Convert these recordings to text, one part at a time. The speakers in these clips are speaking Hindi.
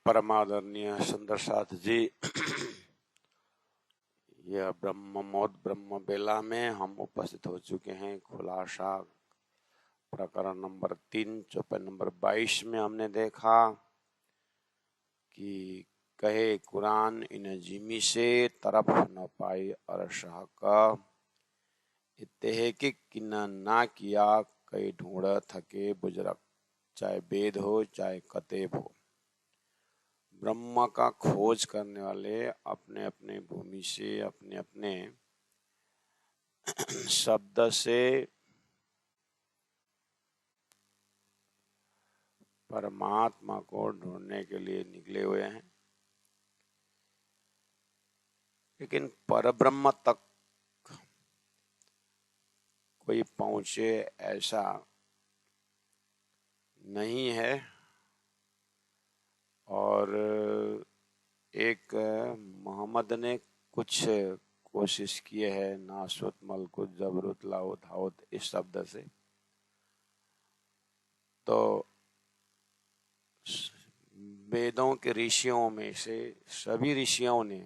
परमादरणीय सुंदर साथ जी, यह ब्रह्ममोद ब्रह्म बेला में हम उपस्थित हो चुके हैं। खुलासा प्रकरण नंबर 3 चौपाई नंबर 22 में हमने देखा कि कहे कुरान इन जिमी से तरफ न पाई अरशाह का इत्तेहे कि किन्ना ना किया कई ढूंढ थके बुजरक, चाहे वेद हो चाहे कतेब हो। ब्रह्म का खोज करने वाले अपने अपने भूमि से अपने अपने शब्द से परमात्मा को ढूंढने के लिए निकले हुए हैं, लेकिन परब्रह्म तक कोई पहुंचे ऐसा नहीं है। और एक मोहम्मद ने कुछ कोशिश किए है, नासुत मलकुत जबरुत लाउत हाउत इस शब्द से, तो वेदों के ऋषियों में से सभी ऋषियों ने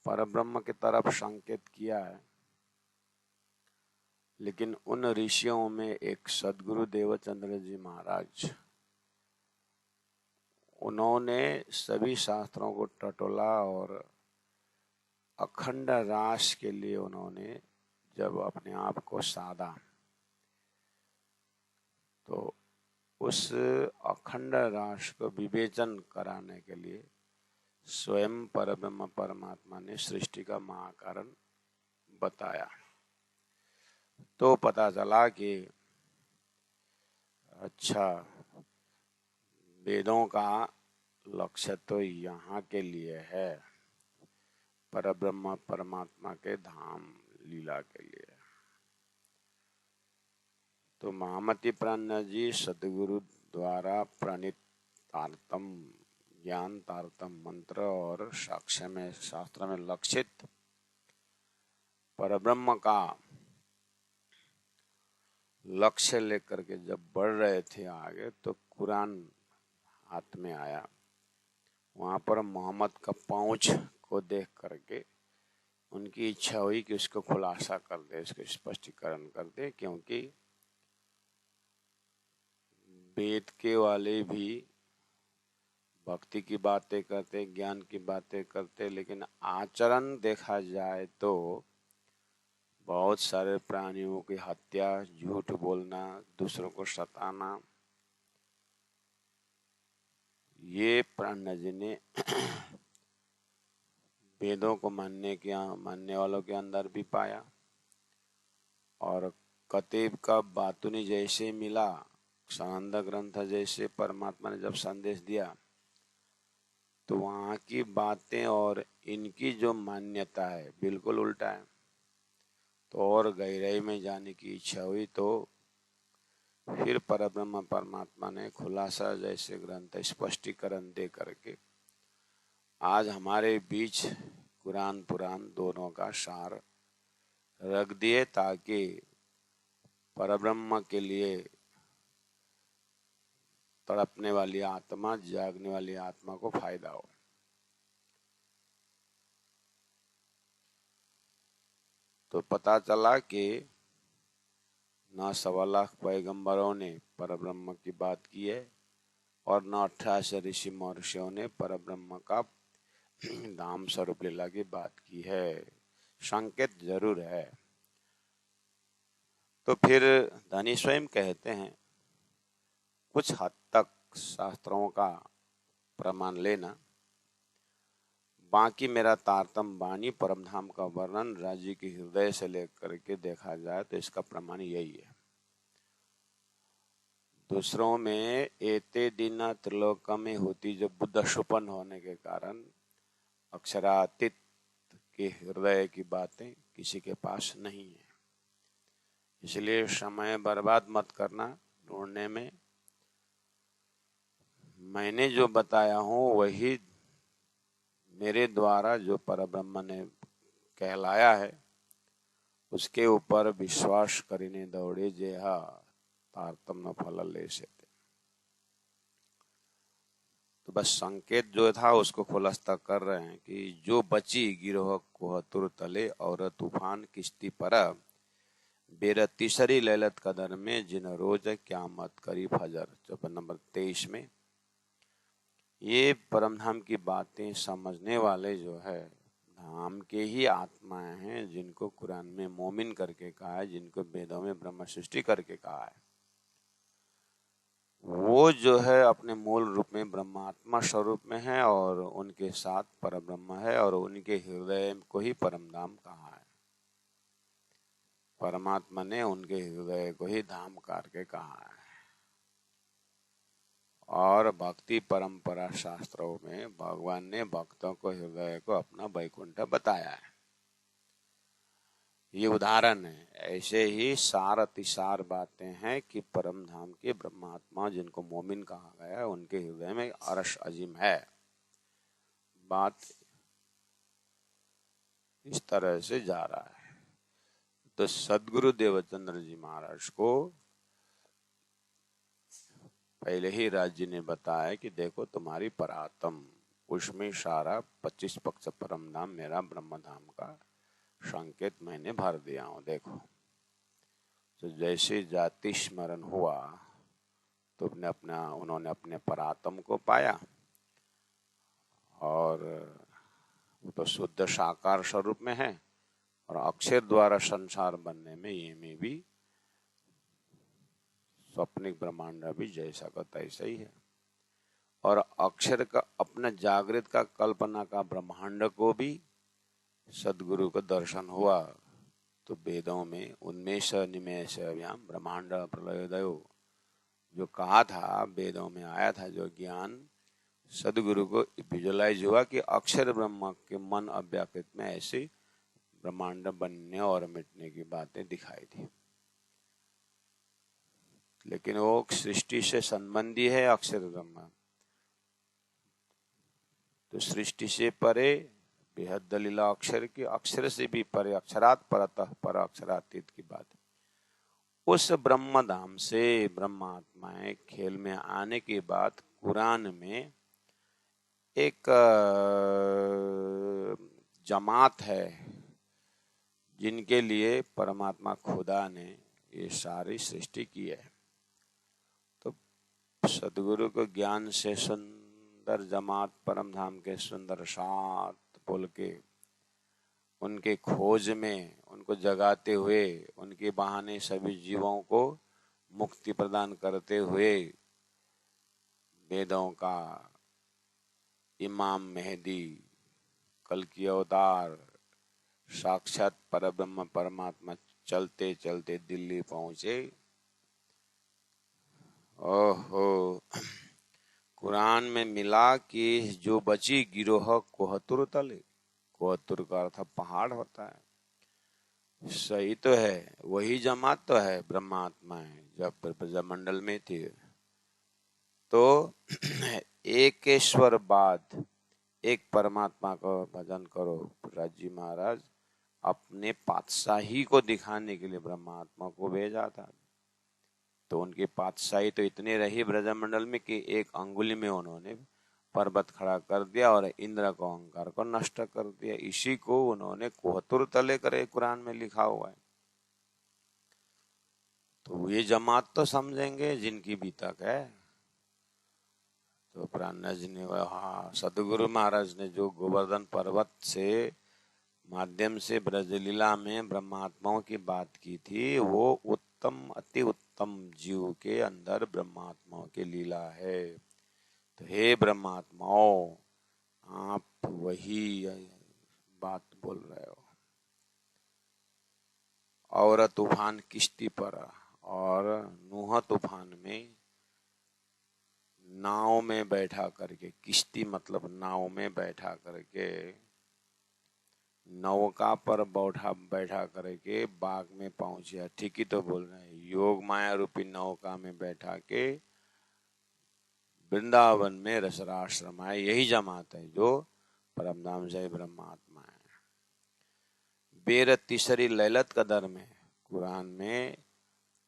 परब्रह्म की तरफ संकेत किया है, लेकिन उन ऋषियों में एक सदगुरु देवचंद्र जी महाराज, उन्होंने सभी शास्त्रों को टटोला और अखंड रास के लिए उन्होंने जब अपने आप को साधा, तो उस अखंड रास को विवेचन कराने के लिए स्वयं परब्रह्म परमात्मा ने सृष्टि का महाकारण बताया। तो पता चला कि अच्छा, वेदों का लक्ष्य तो यहाँ के लिए है, परब्रह्म परमात्मा के धाम लीला के लिए। तो महामती प्राण जी सदगुरु द्वारा प्रणीत तारतम ज्ञान तारतम मंत्र और साक्ष्य में शास्त्र में लक्षित परब्रह्म का लक्ष्य लेकर के जब बढ़ रहे थे आगे, तो कुरान हाथ में आया। वहां पर मोहम्मद का पहुंच को देख करके उनकी इच्छा हुई कि उसको खुलासा कर दे, उसको स्पष्टीकरण कर दे, क्योंकि वेद के वाले भी भक्ति की बातें करते, ज्ञान की बातें करते, लेकिन आचरण देखा जाए तो बहुत सारे प्राणियों की हत्या, झूठ बोलना, दूसरों को सताना, ये प्राण जी ने वेदों को मानने वालों के अंदर भी पाया। और कतीब का बातुनी जैसे मिला, सनंद ग्रंथ जैसे परमात्मा ने जब संदेश दिया, तो वहाँ की बातें और इनकी जो मान्यता है बिल्कुल उल्टा है। तो और गहराई में जाने की इच्छा हुई, तो फिर परब्रह्म परमात्मा ने खुलासा जैसे ग्रंथ स्पष्टीकरण दे करके आज हमारे बीच कुरान पुराण दोनों का सार रख दिए, ताकि परब्रह्म के लिए तड़पने वाली आत्मा, जागने वाली आत्मा को फायदा हो। तो पता चला कि न 1.25 पैगंबरों ने परब्रह्म की बात की है और न 88 ऋषि महर्षियों ने परब्रह्म का धाम स्वरूप लीला की बात की है। संकेत जरूर है। तो फिर धनी स्वयं कहते हैं, कुछ हद तक शास्त्रों का प्रमाण लेना, बाकी मेरा तारतम वाणी परमधाम का वर्णन राज्य के हृदय से लेकर के देखा जाए तो इसका प्रमाण यही है। दूसरों में एते दिन त्रिलोक में होती जो बुद्ध शुपन होने के कारण अक्षरातीत के हृदय की बातें किसी के पास नहीं है। इसलिए समय बर्बाद मत करना ढूंढने में। मैंने जो बताया हूँ वही मेरे द्वारा जो परब्रह्म ने कहलाया है, उसके ऊपर विश्वास करीने दौड़े जेहा तारतम न फल ले से। तो बस संकेत जो था उसको खुलासा कर रहे हैं कि जो बची गिरोह कोहतुर तले और तूफान किश्ती पर बेर तीसरी लैलत कदर में जिन रोज क्यामत करी फजर। चौपन नंबर 23 में ये परमधाम की बातें समझने वाले जो है धाम के ही आत्माएं हैं, जिनको कुरान में मोमिन करके कहा है, जिनको वेदों में ब्रह्म सृष्टि करके कहा है। वो जो है अपने मूल रूप में ब्रह्मात्मा स्वरूप में है और उनके साथ परब्रह्म है और उनके हृदय को ही परमधाम कहा है। परमात्मा ने उनके हृदय को ही धाम करके कहा है। और भक्ति परंपरा शास्त्रों में भगवान ने भक्तों को हृदय को अपना वैकुंठ बताया है। ये उदाहरण है। ऐसे ही सार बातें हैं कि परम धाम के ब्रह्मात्मा जिनको मोमिन कहा गया है उनके हृदय में अर्श अजीम है। बात इस तरह से जा रहा है। तो सदगुरु देवचंद्र जी महाराज को पहले ही राज्य ने बताया कि देखो तुम्हारी परातम, उसमें सारा 25 पक्ष परम धाम मेरा ब्रह्म धाम का संकेत मैंने भर दिया हूं। देखो, तो जैसे जाति स्मरण हुआ तो उन्होंने अपने परातम को पाया और वो तो शुद्ध साकार स्वरूप में है और अक्षर द्वारा संसार बनने में ये में भी स्वप्निक ब्रह्मांड भी जैसा का तैसा ही है। और अक्षर का अपना जागृत का कल्पना का ब्रह्मांड को भी सदगुरु का दर्शन हुआ तो वेदों में उन्मेष निमेष व्याम ब्रह्मांड प्रलयोदयो जो कहा था, वेदों में आया था, जो ज्ञान सदगुरु को विजुअलाइज हुआ कि अक्षर ब्रह्म के मन अव्याकृत में ऐसे ब्रह्मांड बनने और मिटने की बातें दिखाई थी। लेकिन वो सृष्टि से संबंधी है अक्षर ब्रह्म, तो सृष्टि से परे बेहद दलीला अक्षर की, अक्षर से भी परे, अक्षरात परतः पर अक्षरातीत की बात है। उस ब्रह्म धाम से ब्रह्मात्माएं खेल में आने के बाद कुरान में एक जमात है जिनके लिए परमात्मा खुदा ने ये सारी सृष्टि की है। तो सदगुरु को ज्ञान से सुंदर जमात परम धाम के सुंदर साथ बोल के उनके खोज में उनको जगाते हुए, उनके बहाने सभी जीवों को मुक्ति प्रदान करते हुए वेदों का इमाम मेहदी, कल की अवतार साक्षात परब्रह्म परमात्मा चलते चलते दिल्ली पहुंचे। ओहो, कुरान में मिला कि जो बची गिरोह कोहतुर तले, कोहतुर का अर्थ पहाड़ होता है। सही तो है, वही जमात तो है ब्रह्मात्मा है। जब ब्रह्मंडल में थी तो एकेश्वर बाद एक परमात्मा का भजन करो। राजी महाराज अपने पातशाही को दिखाने के लिए ब्रह्मात्मा को भेजा था। तो उनकी पातशाही तो इतनी रही ब्रजमंडल में कि एक अंगुली में उन्होंने पर्वत खड़ा कर दिया और इंद्र को अहंकार को नष्ट कर दिया। इसी को उन्होंने कोहतुर तले करे कुरान में लिखा हुआ है। तो ये जमात तो समझेंगे जिनकी भी तक है। तो प्राणा जी ने, हाँ, सदगुरु महाराज ने जो गोवर्धन पर्वत से माध्यम से ब्रजलीला में ब्रह्मात्माओं की बात की थी, वो उत्तम अति उत्तम जीव के अंदर ब्रह्मात्माओं की लीला है। तो हे ब्रह्मात्माओं, आप वही बात बोल रहे हो। और तूफान किश्ती पर, और नूह तूफान में नाव में बैठा करके, किश्ती मतलब नाव में बैठा करके, नौका पर बैठा करके बाग में पहुंचे। ठीक ही तो बोल रहे हैं। योग माया रूपी नौका में बैठा के वृंदावन में रसराश्रम है। यही जमात है जो परमधाम से ब्रह्मात्मा है। बेर तीसरी लैलत कदर में कुरान में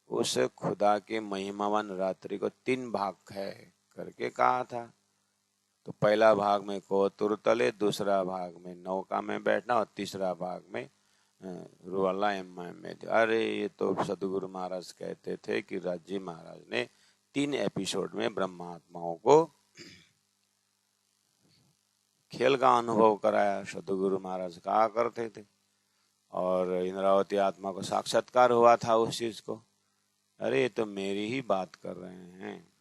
उस खुदा के महिमावान रात्रि को 3 भाग है करके कहा था। तो पहला भाग में कोतुर तले, दूसरा भाग में नौका में बैठना और तीसरा भाग में रुवाला में। अरे ये तो सदगुरु महाराज कहते थे कि राजी महाराज ने 3 एपिसोड में ब्रह्मात्माओं को खेल का अनुभव कराया। सदगुरु महाराज कहा करते थे और इंद्रावती आत्मा को साक्षात्कार हुआ था उस चीज को। अरे ये तो मेरी ही बात कर रहे हैं।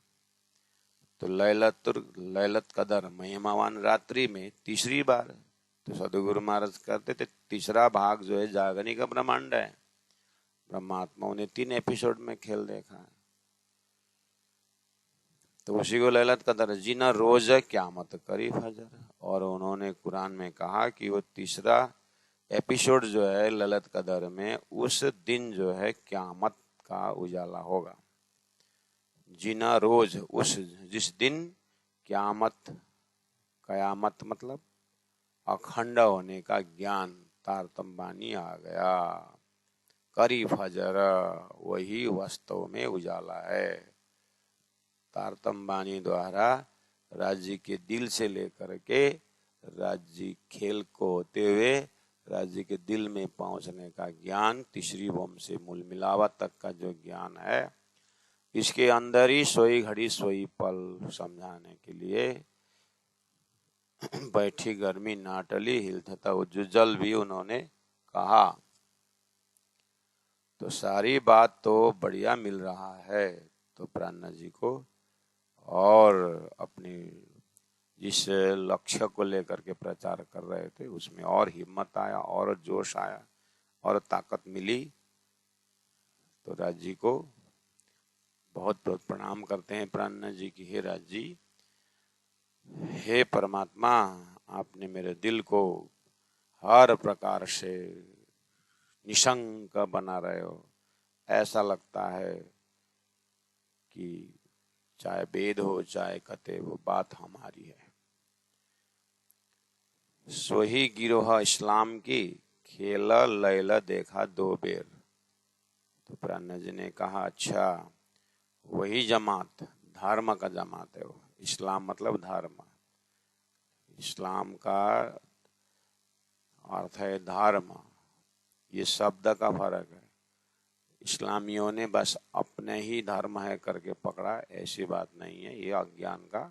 तो लैलत कदर महिमावान रात्रि में तीसरी बार तो सदगुरु महाराज करते थे, तीसरा भाग जो है जागनी का ब्रह्मांड है। ब्रह्मात्माओं ने 3 एपिसोड में खेल देखा है, तो उसी को लैलत कदर जीना रोज क़यामत करी फजर। और उन्होंने कुरान में कहा कि वो तीसरा एपिसोड जो है लैलत कदर में उस दिन जो है क़यामत का उजाला होगा। जीना रोज उस जिस दिन कयामत मतलब अखंड होने का ज्ञान तारतम्बानी आ गया। करी फजर वही वास्तव में उजाला है। तारतम्बानी द्वारा राज्य के दिल से लेकर के राज्य खेल को होते हुए राज्य के दिल में पहुंचने का ज्ञान, तीसरी भूम से मूल मिलावट तक का जो ज्ञान है, इसके अंदर ही सोई घड़ी सोई पल समझाने के लिए बैठी गर्मी ना टली हिलता उज्जल भी उन्होंने कहा। तो सारी बात तो बढ़िया मिल रहा है। तो प्राणनाथ जी को और अपनी जिस लक्ष्य को लेकर के प्रचार कर रहे थे उसमें और हिम्मत आया और जोश आया और ताकत मिली। तो राज जी को बहुत बहुत प्रणाम करते हैं प्राणनाथ जी की। हे राज जी, हे परमात्मा, आपने मेरे दिल को हर प्रकार से निशंक बना रहे हो। ऐसा लगता है कि चाहे वेद हो चाहे कथे, वो बात हमारी है। सोही गिरोह इस्लाम की खेला लैला देखा 2 बेर। तो प्राणनाथ जी ने कहा अच्छा, वही जमात धर्म का जमात है वो। इस्लाम मतलब धर्म। इस्लाम का अर्थ है धर्म। ये शब्द का फर्क है। इस्लामियों ने बस अपने ही धर्म है करके पकड़ा, ऐसी बात नहीं है। ये अज्ञान का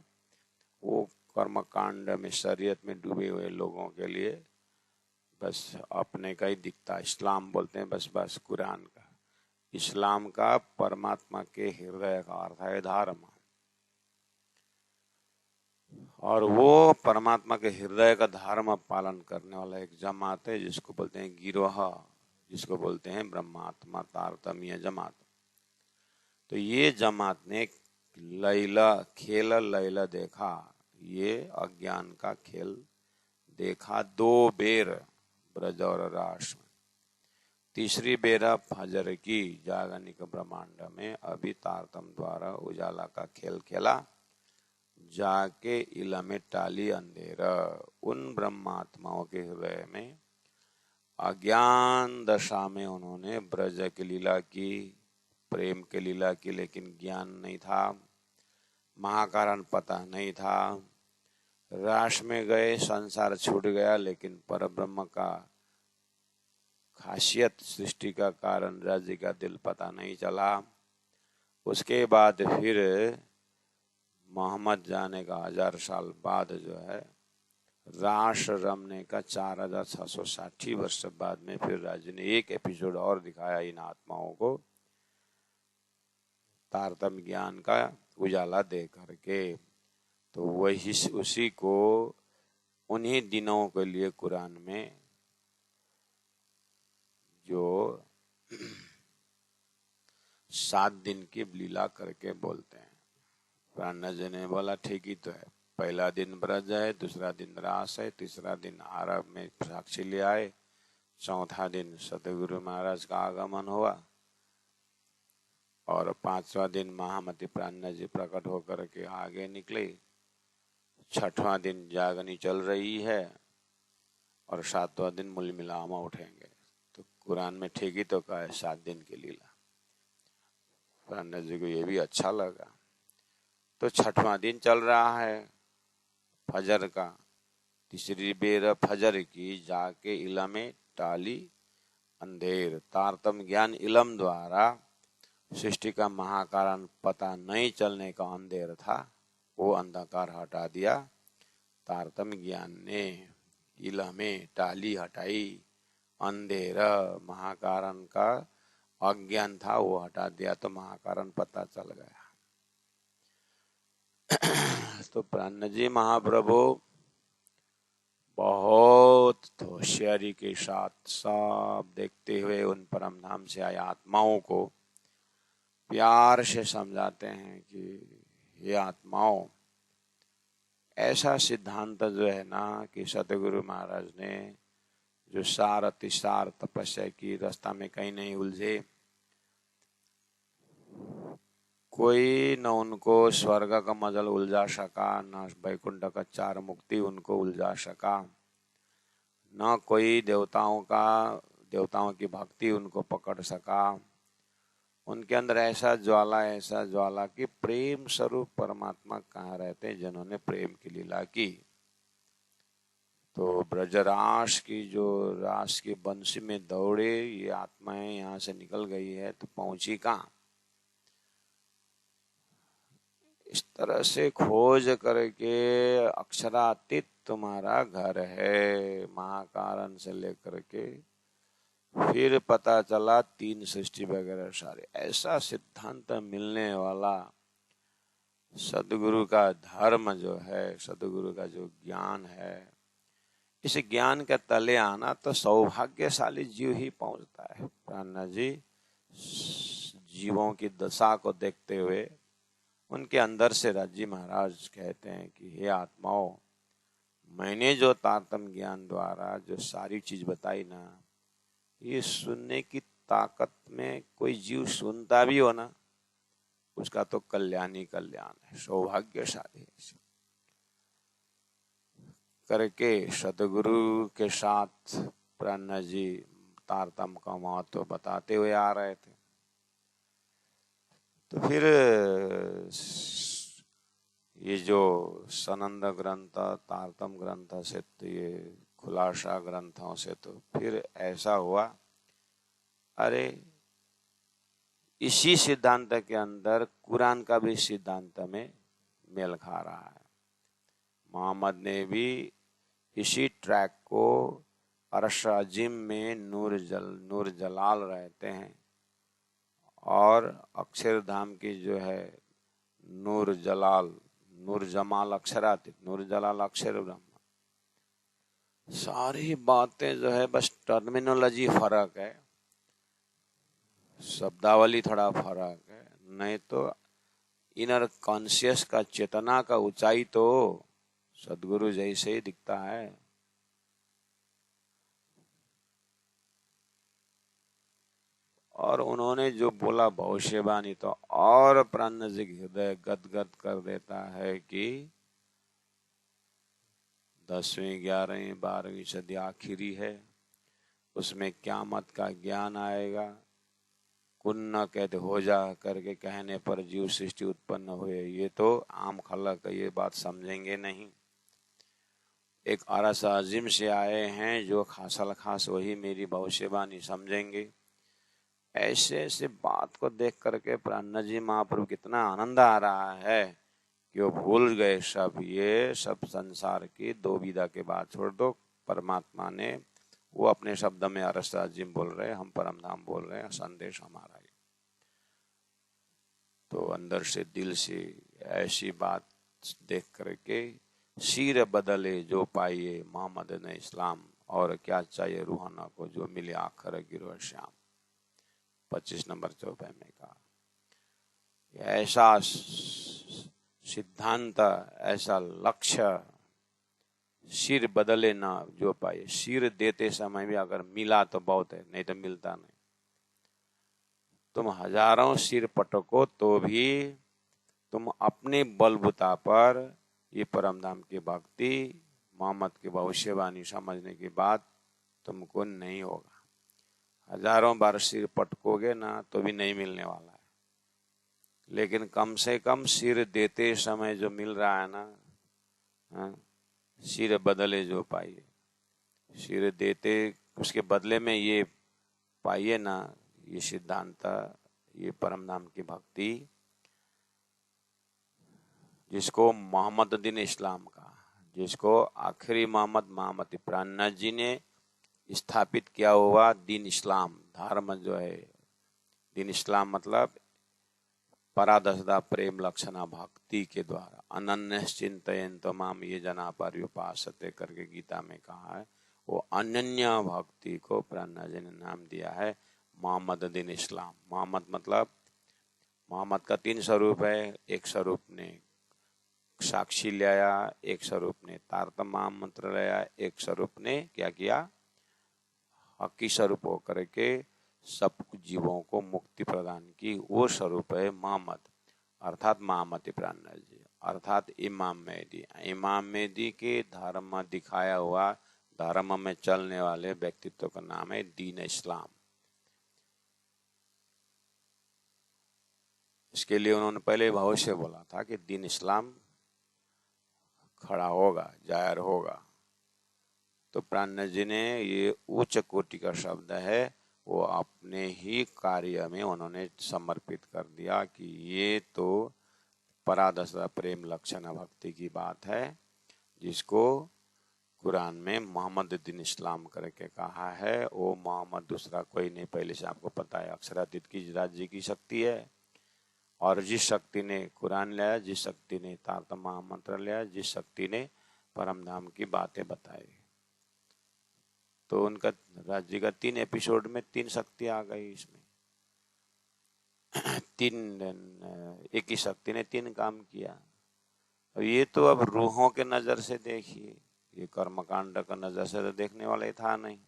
वो कर्मकांड में शरीयत में डूबे हुए लोगों के लिए बस अपने का ही दिखता। इस्लाम बोलते हैं बस कुरान का। इस्लाम का परमात्मा के हृदय का अर्थ है धर्म। और वो परमात्मा के हृदय का धर्म पालन करने वाला एक जमात है जिसको बोलते हैं गिरोह, जिसको बोलते हैं ब्रह्मात्मा तारतम्य जमात। तो ये जमात ने लैला देखा, ये अज्ञान का खेल देखा 2 बेर ब्रज और रास में। तीसरी बेरा फजर की जागनिक ब्रह्मांड में अभी तारतम द्वारा उजाला का खेल खेला। जाके इला में टाली अंधेरा। उन ब्रह्मात्माओं के हृदय में अज्ञान दशा में उन्होंने ब्रज की लीला की, प्रेम की लीला की, लेकिन ज्ञान नहीं था, महाकारण पता नहीं था। रास में गए, संसार छूट गया, लेकिन परब्रह्म का खासियत सृष्टि का कारण राज्य का दिल पता नहीं चला। उसके बाद फिर मोहम्मद जाने का 1000 साल बाद जो है रास रमने का 4660 वर्ष बाद में फिर राज्य ने एक एपिसोड और दिखाया इन आत्माओं को तारतम्य ज्ञान का उजाला दे करके। तो वही उसी को उन्हीं दिनों के लिए कुरान में जो 7 दिन की लीला करके बोलते हैं। प्राणनाथ जी ने बोला ठीक ही तो है। पहला दिन ब्रज है, दूसरा दिन रास है, तीसरा दिन आरब में साक्षी ले आए, चौथा दिन सतगुरु महाराज का आगमन हुआ और 5वां दिन महामती प्राणनाथ जी प्रकट होकर के आगे निकले। 6वां दिन जागनी चल रही है और 7वां दिन मूल मिलामा उठेंगे। तो कुरान में ठीक ही तो कहा है 7 दिन की लीला। प्राणनाथ जी को ये भी अच्छा लगा। तो 6वां दिन चल रहा है, फजर का, तीसरी बेर फजर की, जाके इलमे टाली अंधेर। तारतम ज्ञान इलम द्वारा सृष्टि का महाकारण पता नहीं चलने का अंधेर था, वो अंधकार हटा दिया तारतम ज्ञान ने। इलमे टाली हटाई, अंधेर महाकारण का अज्ञान था वो हटा दिया, तो महाकारण पता चल गया। तो प्राण जी महाप्रभु बहुत होशियारी के साथ सब देखते हुए उन परम धाम से आए आत्माओं को प्यार से समझाते हैं कि ये आत्माओं, ऐसा सिद्धांत जो है ना कि सतगुरु महाराज ने जो सार अतिसार तपस्या की, रास्ता में कहीं नहीं उलझे, कोई न उनको स्वर्ग का मजल उलझा सका, न वैकुंठ का चार मुक्ति उनको उलझा सका, न कोई देवताओं की भक्ति उनको पकड़ सका। उनके अंदर ऐसा ज्वाला कि प्रेम स्वरूप परमात्मा कहाँ रहते हैं, जिन्होंने प्रेम की लीला की। तो ब्रजरास की जो रास की बंसी में दौड़े ये आत्माएं यहाँ से निकल गई है, तो पहुंची कहाँ। इस तरह से खोज करके अक्षरातीत तुम्हारा घर है, महाकारण से लेकर के फिर पता चला तीन सृष्टि वगैरह सारे। ऐसा सिद्धांत मिलने वाला सदगुरु का धर्म जो है, सदगुरु का जो ज्ञान है, इस ज्ञान के तले आना तो सौभाग्यशाली जीव ही पहुंचता है। प्राणनाथ जी जीवों की दशा को देखते हुए उनके अंदर से राजी महाराज कहते हैं कि हे आत्माओं, मैंने जो तारतम ज्ञान द्वारा जो सारी चीज बताई ना, ये सुनने की ताकत में कोई जीव सुनता भी हो ना, उसका तो कल्याण ही कल्याण है, सौभाग्यशाली है। करके सतगुरु के साथ प्राणनाथ जी तारतम का महत्व बताते हुए आ रहे थे। तो फिर ये जो सनंद ग्रंथ, तारतम ग्रंथ से तो ये खुलासा ग्रंथों से तो फिर ऐसा हुआ, अरे इसी सिद्धांत के अंदर कुरान का भी सिद्धांत में मेल खा रहा है। मोहम्मद ने भी इसी ट्रैक को, अर्श अजीम में नूर जलाल रहते हैं और अक्षरधाम की जो है नूर जमाल अक्षरातीत, नूर जलाल अक्षर ब्रह्म। सारी बातें जो है बस टर्मिनोलॉजी फर्क है, शब्दावली थोड़ा फर्क है, नहीं तो इनर कॉन्शियस का, चेतना का ऊंचाई तो सदगुरु जैसे ही दिखता है। और उन्होंने जो बोला भविष्यवाणी तो और प्राण जी हृदय गदगद कर देता है कि 10वीं 11वीं 12वीं सदी आखिरी है, उसमें क़यामत का ज्ञान आएगा। कुन्न कहते हो जा करके कहने पर जीव सृष्टि उत्पन्न हुए, ये तो आम खलक, ये बात समझेंगे नहीं। एक अरस अजीम से आए हैं जो खासल खास वही मेरी भविष्यवाणी समझेंगे। ऐसे ऐसे बात को देख करके प्राणनाथ जी महाप्रभु कितना आनंद आ रहा है कि वो भूल गए सब, ये सब संसार की दो विदा के बाद छोड़ दो। परमात्मा ने वो अपने शब्द में अरस अजीम बोल रहे, हम परम धाम बोल रहे हैं, संदेश हमारा है। तो अंदर से दिल से ऐसी बात देख करके सिर बदले जो पाइए मोहम्मद ने इस्लाम, और क्या चाहिए रूहाना को जो मिले आखिर गिरो श्याम। 25 नंबर चौपाई में कहा, ऐसा सिद्धांत, ऐसा लक्ष्य, सिर बदले ना जो पाए। सिर देते समय भी अगर मिला तो बहुत है, नहीं तो मिलता नहीं। तुम हजारों सिर पटको तो भी तुम अपने बलबूता पर ये परमधाम की भक्ति, मोहम्मद की भविष्यवाणी समझने के बाद तुमको नहीं होगा। हजारों बार सिर पटकोगे ना तो भी नहीं मिलने वाला है, लेकिन कम से कम सिर देते समय जो मिल रहा है ना, सिर बदले जो पाइए, सिर देते उसके बदले में ये पाइए ना, ये सिद्धांत, ये परम धाम की भक्ति, जिसको मोहम्मद दिन इस्लाम का, जिसको आखिरी मोहम्मद प्राणनाथ जी ने स्थापित किया हुआ दीन इस्लाम धर्म जो है, दीन इस्लाम मतलब परादशदा प्रेम लक्षणा भक्ति के द्वारा, अनन्य चिंतयन माम ये जना पर्युपासते करके गीता में कहा है, वो अनन्य भक्ति को प्राणनाथ जी ने नाम दिया है मोहम्मद दिन इस्लाम। मोहम्मद मतलब मोहम्मद का 3 स्वरूप है, एक स्वरूप ने साक्षी लिया, एक स्वरूप ने तारतम महामंत्र लिया, एक स्वरूप ने क्या किया, हकी स्वरूप होकर के सब जीवों को मुक्ति प्रदान की, वो स्वरूप है मोहम्मद, अर्थात मोहम्मद प्राणनाथ जी, अर्थात इमाम मेहदी। इमाम मेहदी के धर्म दिखाया हुआ, धर्म में चलने वाले व्यक्तित्व का नाम है दीन इस्लाम। इसके लिए उन्होंने पहले भविष्य बोला था कि दीन इस्लाम खड़ा होगा, जाहिर होगा। तो प्राणनाथ जी ने ये उच्च कोटि का शब्द है, वो अपने ही कार्य में उन्होंने समर्पित कर दिया कि ये तो परादशा प्रेम लक्षण भक्ति की बात है, जिसको कुरान में मोहम्मद दिन इस्लाम करके कहा है। वो मोहम्मद दूसरा कोई नहीं, पहले से आपको पता है, अक्षरातीत की राज्य की शक्ति है। और जिस शक्ति ने कुरान लिया, जिस शक्ति ने तारतम महामंत्र लिया, जिस शक्ति ने परम धाम की बातें बताई, तो उनका राज्य का 3 एपिसोड में 3 शक्ति आ गई इसमें। एक ही शक्ति ने 3 काम किया। और ये तो अब रूहों के नजर से देखिए, ये कर्मकांड का नजर से तो देखने वाले था नहीं,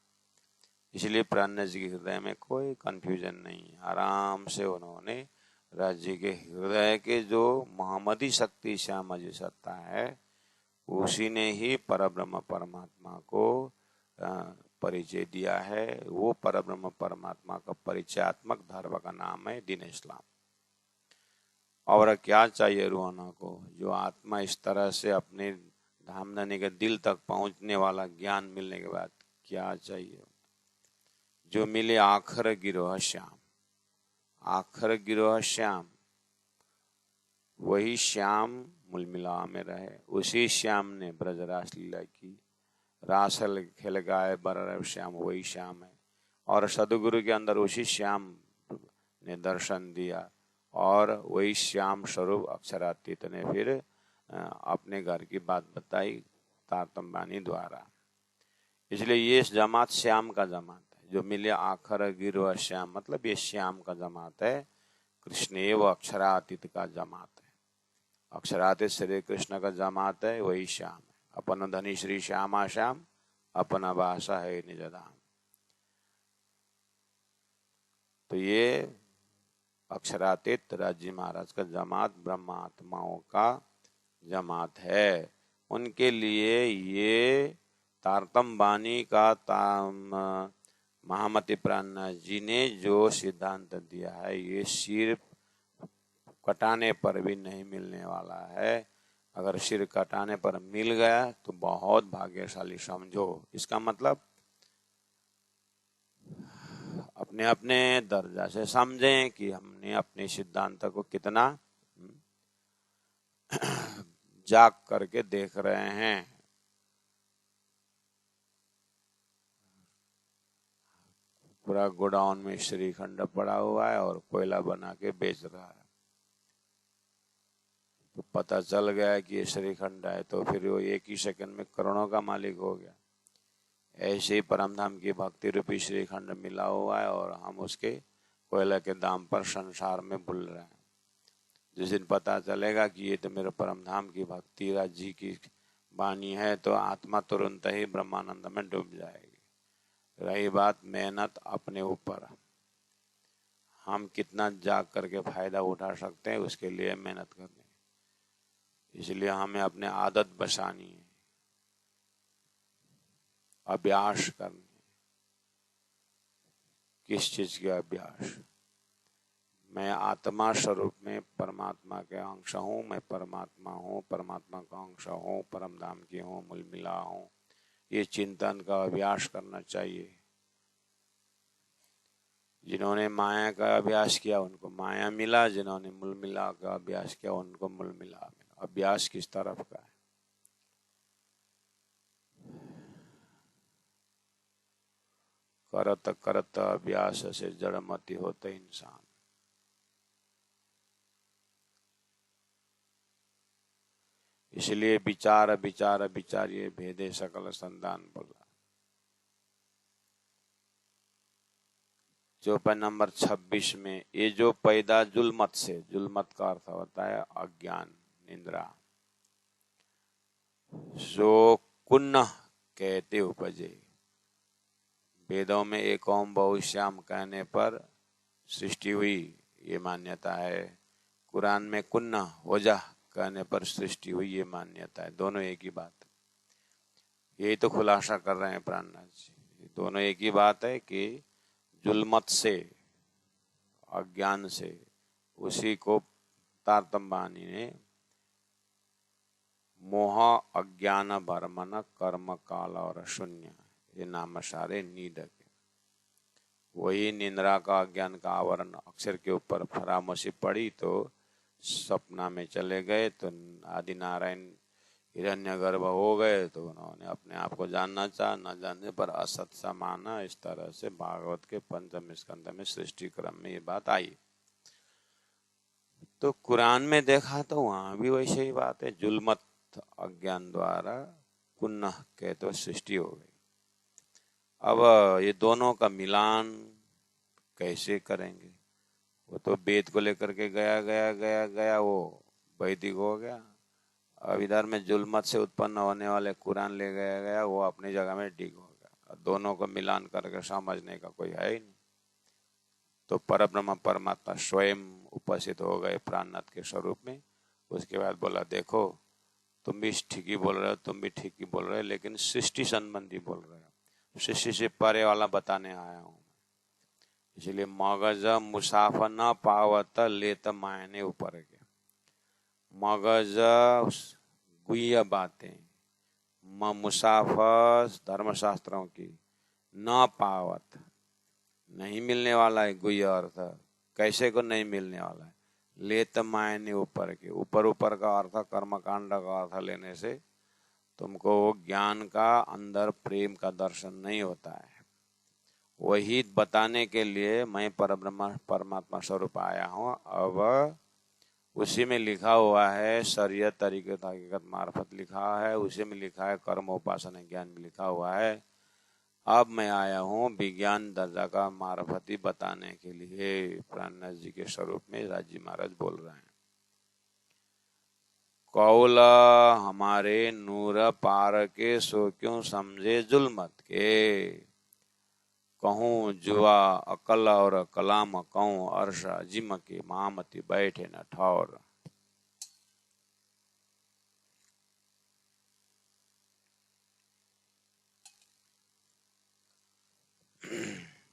इसलिए प्राणनाथ जी के हृदय में कोई कंफ्यूजन नहीं। आराम से उन्होंने राज्य के हृदय के जो मोहम्मदी शक्ति श्याम जी सत्ता है, उसी ने ही परब्रह्म परमात्मा को परिचय दिया है। वो परब्रह्म परमात्मा का परिचयात्मक धर्म का नाम है दीन इस्लाम। और क्या चाहिए रूहाना को, जो आत्मा इस तरह से अपने धामधनी के दिल तक पहुंचने वाला ज्ञान मिलने के बाद क्या चाहिए, जो मिले आखर गिरोह श्याम, आखर गिरोह श्याम, वही श्याम मुलमिला में रहे, उसी श्याम ने ब्रजरास लीला की, रास खेल गाए बर श्याम, वही श्याम है। और सदगुरु के अंदर उसी श्याम ने दर्शन दिया, और वही श्याम स्वरूप अक्षरातीत ने फिर अपने घर की बात बताई तारतम बानी द्वारा। इसलिए ये जमात श्याम का जमात है, जो मिले आखर गिरोह श्याम, मतलब ये श्याम का जमात है, कृष्ण एवं अक्षरातीत का जमात है। अक्षरातीत श्री कृष्ण का जमात है, वही श्याम है। अपन धनी श्री श्यामा श्याम, अपना भाषा है निज धाम। तो ये अक्षरातीत राज्य महाराज का जमात ब्रह्मात्माओं का जमात है। उनके लिए ये तारतम बानी का महामति प्राणनाथ जी ने जो सिद्धांत दिया है, ये सिर्फ कटाने पर भी नहीं मिलने वाला है। अगर सिर कटाने पर मिल गया तो बहुत भाग्यशाली समझो। इसका मतलब अपने अपने दर्जा से समझें कि हमने अपने सिद्धांत को कितना जाग करके देख रहे हैं। पूरा गोडाउन में श्रीखंड पड़ा हुआ है और कोयला बना के बेच रहा है, तो पता चल गया कि ये श्रीखंड है, तो फिर वो एक ही सेकंड में करोड़ों का मालिक हो गया। ऐसे ही परमधाम की भक्ति रूपी श्रीखंड मिला हुआ है, और हम उसके कोयला के दाम पर संसार में भूल रहे हैं। जिस दिन पता चलेगा कि ये तो मेरे परमधाम की भक्ति राज जी की वाणी है, तो आत्मा तुरंत ही ब्रह्मानंद में डूब जाएगी। रही बात मेहनत अपने ऊपर, हम कितना जाग करके फायदा उठा सकते हैं, उसके लिए मेहनत करनी। इसलिए हमें अपने आदत बसानी है, अभ्यास करनी। किस चीज का अभ्यास? मैं आत्मा स्वरूप में परमात्मा के अंश हूँ, मैं परमात्मा हूँ, परमात्मा का अंश हूँ, परम धाम की हूँ, मूल मिला हूँ। ये चिंतन का अभ्यास करना चाहिए। जिन्होंने माया का अभ्यास किया उनको माया मिला, जिन्होंने मूल मिला का अभ्यास किया उनको मूल मिला। अभ्यास किस तरफ का है? करत करत अभ्यास से जड़मति होते इंसान। इसलिए विचार विचार विचारिए भेदे सकल संतान बोला। चौपाई नंबर 26 में ये जो पैदा जुल्मत से, जुल्मत का अर्थ होता है अज्ञान, निंद्रा, जो कुन्न कहते उपजे। वेदों में एक ओम बहुश्याम कहने पर सृष्टि हुई, ये मान्यता है। कुरान में कुन्न हो जा कहने पर सृष्टि हुई, ये मान्यता है। दोनों एक ही बात है। यही तो खुलासा कर रहे हैं प्राणनाथ जी। दोनों एक ही बात है कि जुल्मत से, अज्ञान से, उसी को तारतम्बानी ने मोह अज्ञान भरमन कर्म काल और शून्य, ये नाम सारे नीड के। वही निंद्रा का अज्ञान का आवरण अक्षर के ऊपर फरामोशी पड़ी तो सपना में चले गए, तो आदि नारायण हिरण्यगर्भ हो गए। तो उन्होंने अपने आप को जानना चाहा, न जानने पर असत सा माना। इस तरह से भागवत के 5वें स्कंद में सृष्टि क्रम में ये बात आई। तो कुरान में देखा तो वहां भी वैसे ही बात है। जुल्मत अज्ञान द्वारा कुन्न के तो सृष्टि हो गई। अब ये दोनों का मिलान कैसे करेंगे? वो तो वेद को लेकर के गया गया गया गया, वो वैदिक हो गया। अब इधर में जुल्मत से उत्पन्न होने वाले कुरान ले गया गया, वो अपनी जगह में ठीक हो गया। दोनों को मिलान करके समझने का कोई है ही नहीं। तो परब्रह्म परमात्मा स्वयं उपस्थित हो गए प्राणनाथ के स्वरूप में। उसके बाद बोला देखो तुम भी ठीक ही बोल रहे हो, तुम भी ठीक ही बोल रहे हो, लेकिन सृष्टि संबंधी बोल रहे हो, सृष्टि से परे वाला बताने आया हूँ। इसलिए मगज मुसाफा न पावत लेत मायने ऊपर के। मगज गुह्य बातें, मुसाफा धर्मशास्त्रों की, न पावत नहीं मिलने वाला है। गुह्य अर्थ कैसे को नहीं मिलने वाला है? लेत मायने ऊपर के, ऊपर ऊपर का अर्थ कर्मकांड का अर्थ लेने से तुमको ज्ञान का अंदर प्रेम का दर्शन नहीं होता है। वही बताने के लिए मैं परब्रह्म परमात्मा स्वरूप आया हूँ। अब उसी में लिखा हुआ है शरीयत तरीक़त हकीकत मार्फत लिखा है, उसी में लिखा है कर्म उपासना ज्ञान में लिखा हुआ है। अब मैं आया हूँ विज्ञान दर्जा का मार्फती बताने के लिए। प्राणनाथ जी के स्वरूप में राजी महाराज बोल रहे हैं। कौल हमारे नूर पार के, सो क्यों समझे जुल्मत के। कहूँ जुआ अकल और कलाम, कहूँ अर्षा जिम के, महामती बैठे न ठौर।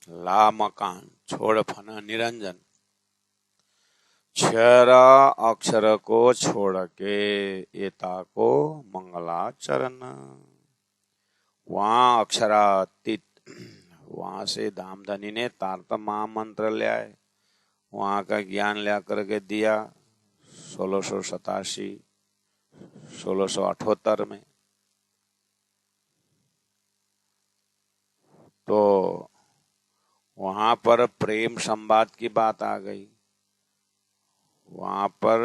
ला मकान छोड़ फना निरंजन, क्षर अक्षर को छोड़ के, एता को मंगलाचरण। वहां अक्षरातीत, वहां से धामधनी ने तारतम महामंत्र ले आए, वहां का ज्ञान ले करके दिया 1687 1678 में। तो वहां पर प्रेम संवाद की बात आ गई। वहां पर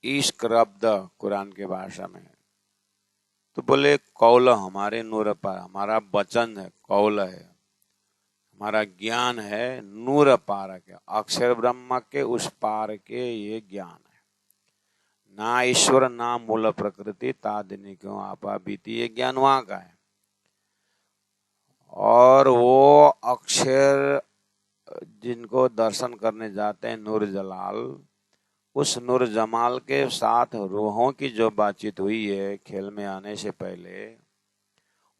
इश्क शब्द कुरान के भाषा में, तो बोले कौल हमारे नूर पर, हमारा वचन है, कौल है, हमारा ज्ञान है नूर पार के, अक्षर ब्रह्म के उस पार के ये ज्ञान है। ना ईश्वर ना मूल प्रकृति तादिनी क्यों आपा बीती, ये ज्ञान वहां का है। और वो अक्षर जिनको दर्शन करने जाते हैं नूर जलाल, उस नूर जमाल के साथ रूहों की जो बातचीत हुई है खेल में आने से पहले,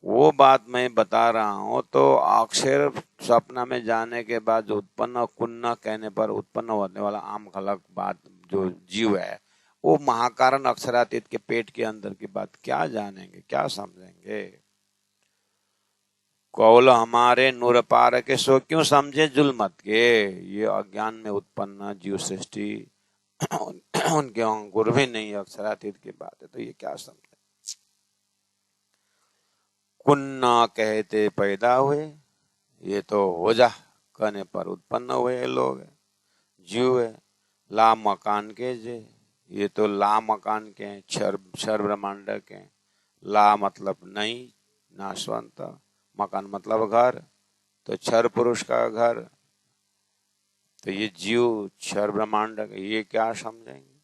वो बात मैं बता रहा हूँ। तो अक्षर स्वप्न में जाने के बाद जो उत्पन्न कुन्न कहने पर उत्पन्न होने वाला आम खलक बात जो जीव है, वो महाकारण अक्षरातीत के पेट के अंदर की बात क्या जानेंगे, क्या समझेंगे। कौल हमारे नूर पार के सो क्यों समझे जुल्मत के। ये अज्ञान में उत्पन्न जीव सृष्टि उनके अंकुर भी नहीं अक्षरातीत की बात है, तो ये क्या समझे। कुन्ना कहते पैदा हुए, ये तो हो जा कहने पर उत्पन्न हुए लोग है, जीव है। ला मकान के जे, ये तो ला मकान के हैं, क्षर ब्रह्मांड के हैं। ला मतलब नहीं, नाशवंत। मकान मतलब घर, तो क्षर पुरुष का घर। तो ये जीव क्षर ब्रह्मांड, ये क्या समझेंगे।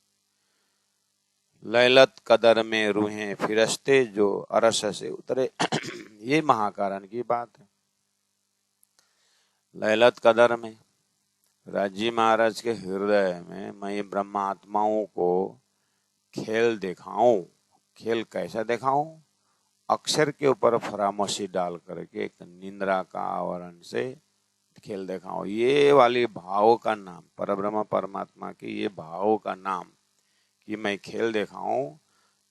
लैलत कदर में रूहें फिरस्ते जो अरस से उतरे ये महाकारण की बात है। लैलत कदर में राजी महाराज के हृदय में मैं ब्रह्मात्माओं को खेल दिखाऊं। खेल कैसा दिखाऊं। अक्षर के ऊपर फरामोशी डाल करके एक निंद्रा का आवरण से खेल दिखाऊं। ये वाली भाव का नाम, परब्रह्म परमात्मा की ये भाव का नाम कि मैं खेल दिखाऊं,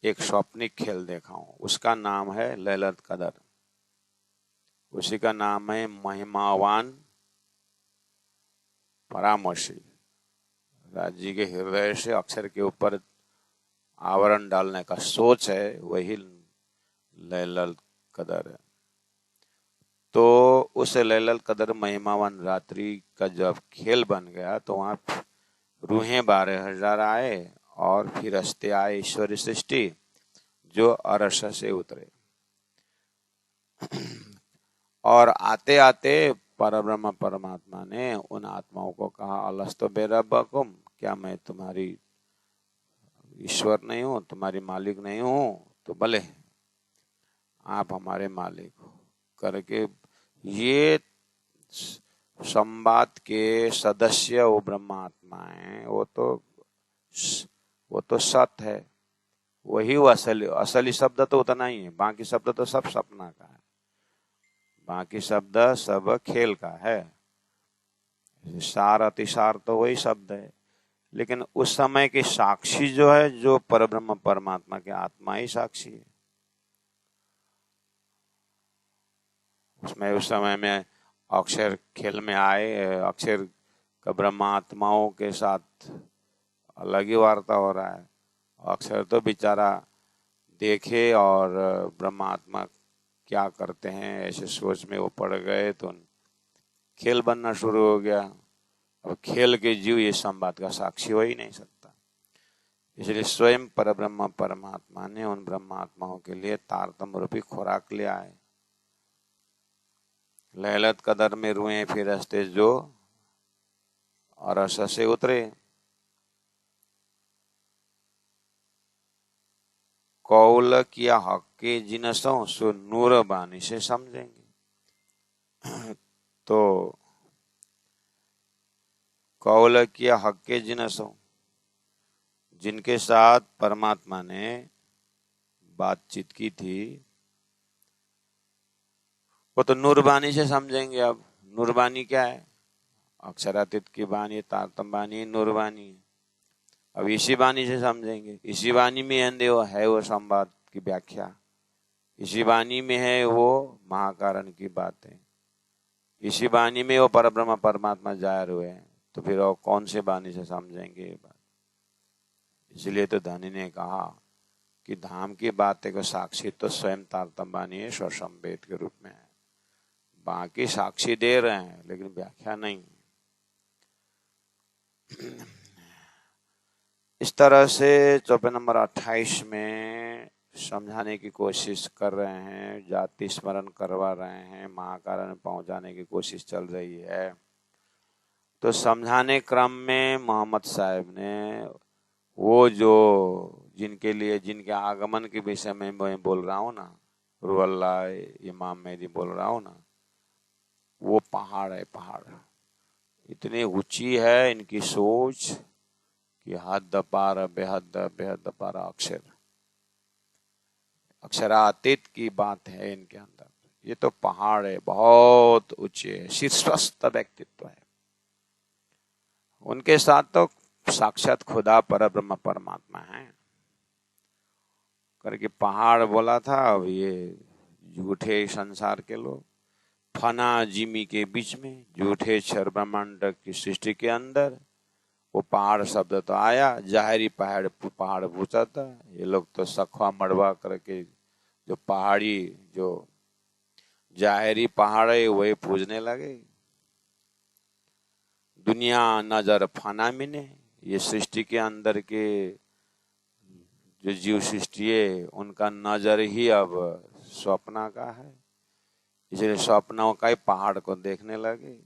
एक स्वप्निक खेल दिखाऊं, उसका नाम है लैलत कदर। उसी का नाम है महिमावान परामर्शी। राजी के हृदय से अक्षर के ऊपर आवरण डालने का सोच है, वही लैलत कदर है। तो उस लैलत कदर महिमावान रात्रि का जब खेल बन गया तो वहां रूहें 12,000 आए और फिर हस्ते आए ईश्वरी सृष्टि जो अरस से उतरे। और आते आते परब्रह्म परमात्मा ने उन आत्माओं को कहा अलस्तो बेरब्बकुम, क्या मैं तुम्हारी ईश्वर नहीं हूं, तुम्हारी मालिक नहीं हूं। तो भले आप हमारे मालिक हो करके ये संवाद के सदस्य वो ब्रह्मात्मा है। वो तो सत्य है, वही वो असली शब्द तो उतना ही है, बाकी शब्द तो सब सपना का है, बाकी शब्द सब खेल का है। सार अतिसार तो वही शब्द है, लेकिन उस समय के साक्षी जो है, जो परब्रह्म परमात्मा के आत्मा ही साक्षी है। उसमें उस समय में अक्षर खेल में आए, अक्षर का ब्रह्मात्माओं के साथ अलग ही वार्ता हो रहा है। अक्षर तो बेचारा देखे और ब्रह्मात्मा क्या करते हैं ऐसे सोच में वो पड़ गए, तो खेल बनना शुरू हो गया। अब खेल के जीव ये संवाद का साक्षी हो ही नहीं सकता। इसलिए स्वयं परब्रह्म परमात्मा ने उन ब्रह्मात्माओं के लिए तारतम्य रूपी खुराक ले आए। लैलत कदर में रुए फिर हस्ते जो और अरस से उतरे। कौल किया हक के जिनसों सो नूर बानी से समझेंगे। तो कौल किया हक के जिनसों, जिनके साथ परमात्मा ने बातचीत की थी, वो तो नूरबानी से समझेंगे। अब नूरबानी क्या है, अक्षरातीत की बानी, तारतम बानी, नूरबानी। अब इसी बानी से समझेंगे। इसी बानी में है वो संवाद की व्याख्या, इसी बानी में है वो महाकारण की बातें, इसी बानी में वो परब्रह्म परमात्मा जाहिर हुए हैं। तो फिर और कौन से बानी से समझेंगे ये बात। इसलिए तो धनी ने कहा कि धाम की बातें को साक्षी तो स्वयं तारतम बानी है, स्वसंवेद के रूप में है। बाकी साक्षी दे रहे हैं लेकिन व्याख्या नहीं। इस तरह से चौपाई नंबर 28 में समझाने की कोशिश कर रहे हैं, जाति स्मरण करवा रहे हैं, महाकारण में पहुंचाने की कोशिश चल रही है। तो समझाने क्रम में मोहम्मद साहब ने वो जो जिनके लिए, जिनके आगमन के विषय में मैं बोल रहा हूँ ना, रुअल्ला इमाम मेहदी बोल रहा हूँ ना, वो पहाड़ है। पहाड़ इतनी ऊंची है इनकी सोच कि हद पार बेहद बेहद पार अक्षर। अक्षरातीत की बात है इनके अंदर। ये तो पहाड़ है, बहुत ऊंचे है, शीर्षस्थ व्यक्तित्व है। उनके साथ तो साक्षात खुदा पर ब्रह्म परमात्मा है करके पहाड़ बोला था। अब ये झूठे संसार के लोग फना जिमी के बीच में, झूठे क्षर ब्रह्मांड की सृष्टि के अंदर वो पहाड़ शब्द तो आया, जाहिरी पहाड़ पहाड़ पूछा था। ये लोग तो सखवा मड़वा करके जो पहाड़ी जो जाहिरी पहाड़ है वही पूजने लगे। दुनिया नजर फना मिने, ये सृष्टि के अंदर के जो जीव सृष्टि है उनका नजर ही अब स्वप्न का है, इसलिए स्वप्नों का ही पहाड़ को देखने लगे।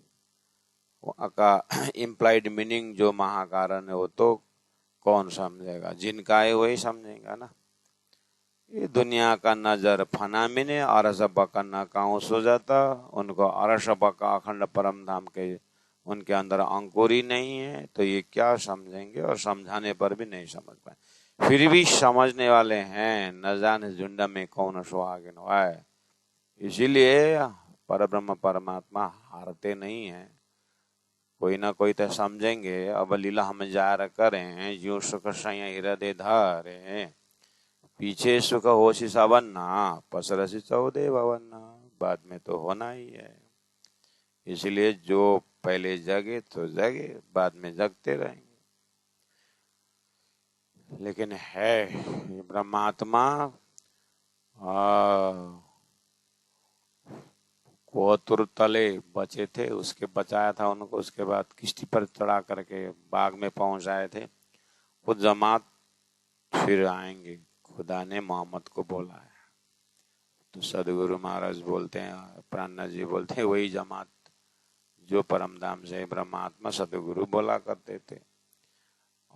का इम्प्लाइड मीनिंग जो महाकारण है वो तो कौन समझेगा, जिनका है वही समझेगा ना। ये दुनिया का नजर फना मिने, अरस बका न काऊ सो जाता, उनको अरस बका अखंड परम धाम के उनके अंदर अंकुर ही नहीं है, तो ये क्या समझेंगे, और समझाने पर भी नहीं समझ पाए। फिर भी समझने वाले हैं, न जाने झुंड में कौन सुहागिन है। इसीलिए परब्रह्म परमात्मा हारते नहीं है, कोई ना कोई तो समझेंगे। अब लीला हम जार करें, जो सुख सैया हृदय धारे, पीछे सुख होशी सवन्ना, पसरसी चौदे भवन्ना, बाद में तो होना ही है। इसलिए जो पहले जगे तो जगे, बाद में जगते रहेंगे। लेकिन है ब्रह्मात्मा कोतुर तले बचे थे, उसके बचाया था उनको, उसके बाद किश्ती पर चढ़ा करके बाग में पहुंचाए थे। वो जमात फिर आएंगे, खुदा ने मोहम्मद को बोला है। तो सदगुरु महाराज बोलते हैं, प्राणा जी बोलते हैं, वही जमात जो परमधाम से ब्रह्मात्मा सदगुरु बोला करते थे,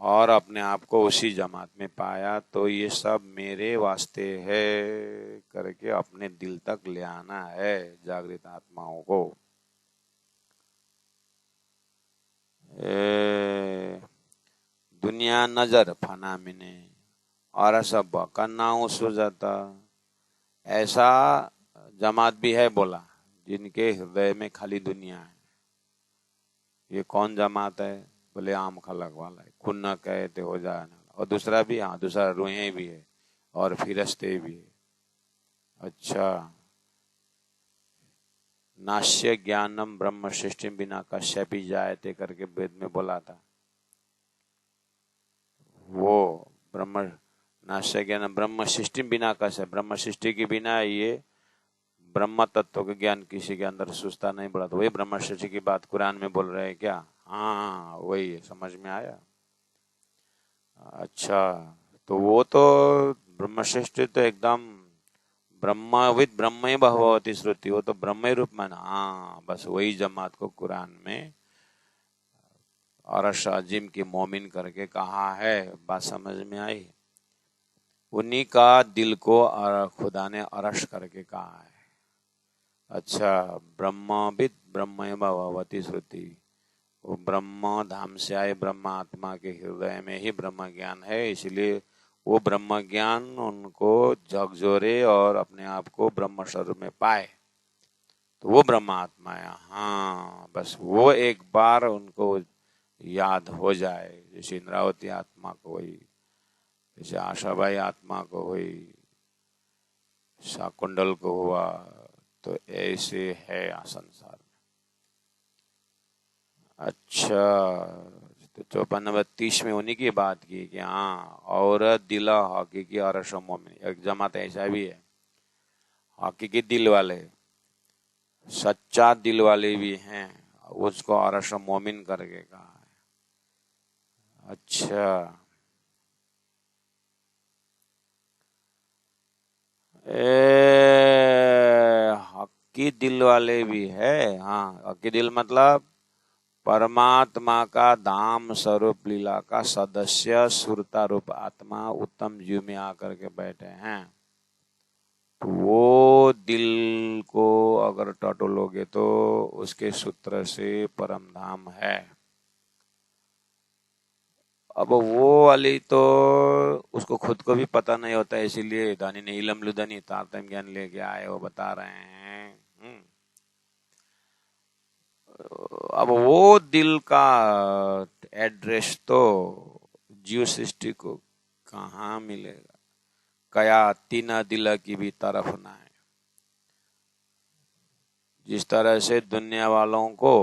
और अपने आप को उसी जमात में पाया। तो ये सब मेरे वास्ते है करके अपने दिल तक ले आना है जागृत आत्माओं को। दुनिया नजर फना मिने और सब करना सो जाता, ऐसा जमात भी है बोला जिनके हृदय में खाली दुनिया है। ये कौन जमात है? बोले आम खलक वाला है, खून न कहते हो जाए ना। और दूसरा भी, हाँ दूसरा रूहें भी है और फिरस्ते भी है। अच्छा, नाश्य ज्ञानम ब्रह्म सृष्टि बिना कश्यपि जायते करके वेद में बोला था। वो ब्रह्म नाश्य ज्ञान ब्रह्म सृष्टि बिना कश्य, ब्रह्म सृष्टि के बिना ये ब्रह्म तत्व का ज्ञान किसी के अंदर सुस्ता नहीं पड़ा। तो वही ब्रह्म सृष्टि की बात कुरान में बोल रहे हैं क्या? हाँ वही है, समझ में आया। अच्छा, तो वो तो ब्रह्म सृष्टि तो एकदम ब्रह्मविद ब्रह्म भगवती श्रुति, वो तो ब्रह्म रूप में। हाँ बस वही जमात को कुरान में अरश अजीम की मोमिन करके कहा है। बात समझ में आई? उन्हीं का दिल को खुदा ने अरश करके कहा है। अच्छा, ब्रह्मविद ब्रह्म भगवती श्रुति, वो ब्रह्म धाम से आए ब्रह्म आत्मा के हृदय में ही ब्रह्म ज्ञान है, इसलिए वो ब्रह्म ज्ञान उनको झकझोरे और अपने आप को ब्रह्म स्वरूप में पाए, तो वो ब्रह्म आत्मा है। हाँ बस वो एक बार उनको याद हो जाए, जैसे इंद्रावती आत्मा को हुई, जैसे आशाबाई आत्मा को हुई, शाकुंडल को हुआ, तो ऐसे है संसार में। अच्छा, तो 54 में उन्हीं की बात की कि हाँ, औरत दिला हकीकी अरश मोमिन, एक जमात ऐसा भी है, हकीकी दिल वाले, सच्चा दिल वाले भी हैं, उसको अरश मोमिन करके कहा है। अच्छा, हकी दिल वाले भी है। हाँ, हकी दिल मतलब परमात्मा का धाम स्वरूप लीला का सदस्य सुरता रूप आत्मा उत्तम जीव में आकर के बैठे हैं। तो वो दिल को अगर टटोलोगे तो उसके सूत्र से परम धाम है। अब वो वाली तो उसको खुद को भी पता नहीं होता, इसीलिए दानी ने इलम लुदनी तारतम ज्ञान लेके आए, वो बता रहे हैं। अब वो दिल का एड्रेस तो जीव सृष्टि को कहाँ मिलेगा। कया तीना दिल की भी तरफ ना है। जिस तरह से दुनिया वालों को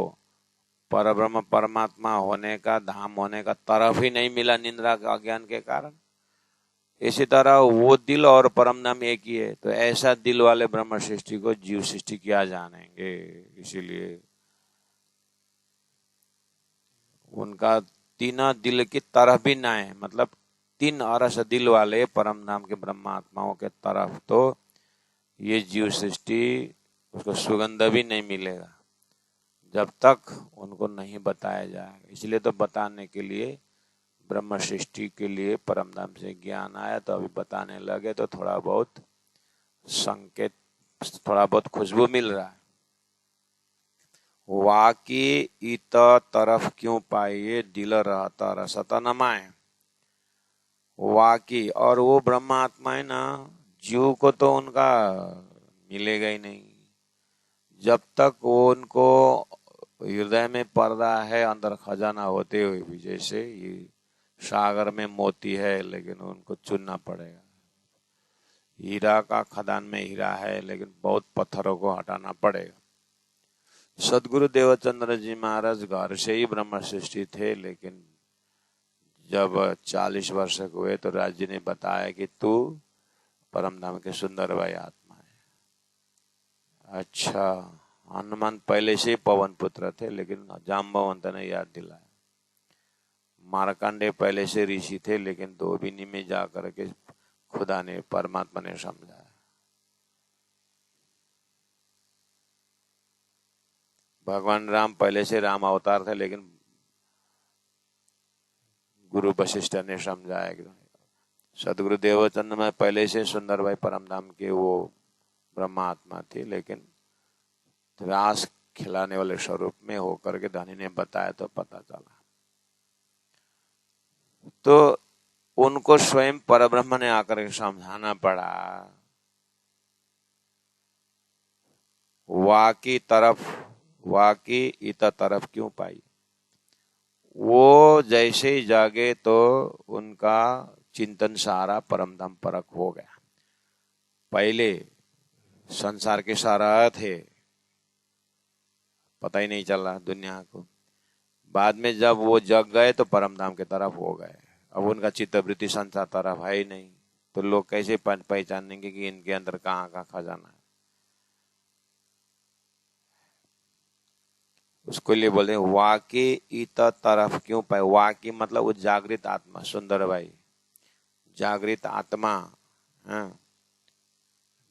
परब्रह्म परमात्मा होने का, धाम होने का तरफ ही नहीं मिला निंद्रा का अज्ञान के कारण, इसी तरह वो दिल और परम धाम एक ही है। तो ऐसा दिल वाले ब्रह्म सृष्टि को जीव सृष्टि क्या जानेंगे। इसीलिए उनका तीना दिल की तरफ भी ना है, मतलब 3 अरस दिल वाले परम धाम के ब्रह्मात्माओं के तरफ तो ये जीव सृष्टि उसको सुगंध भी नहीं मिलेगा जब तक उनको नहीं बताया जाएगा। इसलिए तो बताने के लिए ब्रह्म सृष्टि के लिए परम धाम से ज्ञान आया, तो अभी बताने लगे तो थोड़ा बहुत संकेत, थोड़ा बहुत खुशबू मिल रहा है। वाकी इत तरफ क्यों पाइए दिल रहता रसत नमाए। वाकी और वो ब्रह्मात्मा है ना, जीव को तो उनका मिलेगा ही नहीं जब तक वो उनको हृदय में पर्दा है, अंदर खजाना होते हुए भी। जैसे ये सागर में मोती है लेकिन उनको चुनना पड़ेगा, हीरा का खदान में हीरा है लेकिन बहुत पत्थरों को हटाना पड़ेगा। सदगुरु देवचंद्र जी महाराज घर से ही ब्रह्म सृष्टि थे, लेकिन जब 40 वर्ष हुए तो राज जी ने बताया कि तू परम धाम के सुंदर भाई आत्मा है। अच्छा, हनुमान पहले से ही पवन पुत्र थे, लेकिन जाम्बवंत ने याद दिलाया। मारकंडे पहले से ऋषि थे, लेकिन धोबिनी में जाकर के खुदा ने, परमात्मा ने समझाया। भगवान राम पहले से राम अवतार थे, लेकिन गुरु वशिष्ठ ने समझाया कि सदगुरु देवचंद्र में पहले से सुंदर भाई परमधाम के वो ब्रह्मात्मा थे, लेकिन रास खिलाने वाले स्वरूप में होकर के धनी ने बताया तो पता चला। तो उनको स्वयं परब्रह्म ने आकर के समझाना पड़ा। वाकी तरफ, वाकी इत तरफ क्यों पाई। वो जैसे ही जागे तो उनका चिंतन सारा परमधाम परक हो गया। पहले संसार के सारा थे, पता ही नहीं चला दुनिया को। बाद में जब वो जग गए तो परमधाम के तरफ हो गए। अब उनका चित्तवृत्ति संसार तरफ है ही नहीं, तो लोग कैसे पहचानेंगे कि इनके अंदर कहाँ का खजाना है। उसको लिए बोलते हैं वाकी इत तरफ क्यों पाए। वाकी मतलब वो जागृत आत्मा, सुंदर भाई जागृत आत्मा,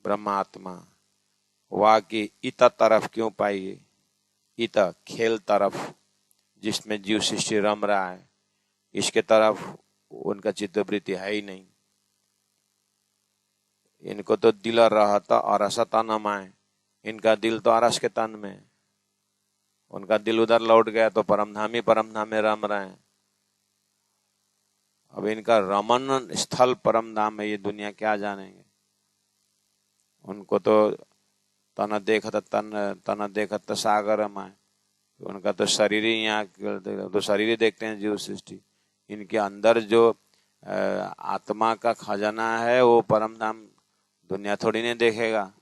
ब्रह्मात्मा। वाकी इत तरफ क्यों पाइए। इत खेल तरफ, जिसमें जीव सृष्टि रम रहा है, इसके तरफ उनका चित्तवृत्ति है ही नहीं। इनको तो दिल रहता और असता नमाए, इनका दिल तो अरस के तन में, उनका दिल उधर लौट गया तो परमधाम में रम रहे हैं। अब इनका रमन स्थल परमधाम है, ये दुनिया क्या जानेंगे। उनको तो तना देखत सागर माए, उनका तो शरीर ही यहाँ, तो शरीर ही देखते हैं जीव सृष्टि। इनके अंदर जो आत्मा का खजाना है वो परमधाम दुनिया थोड़ी नहीं देखेगा।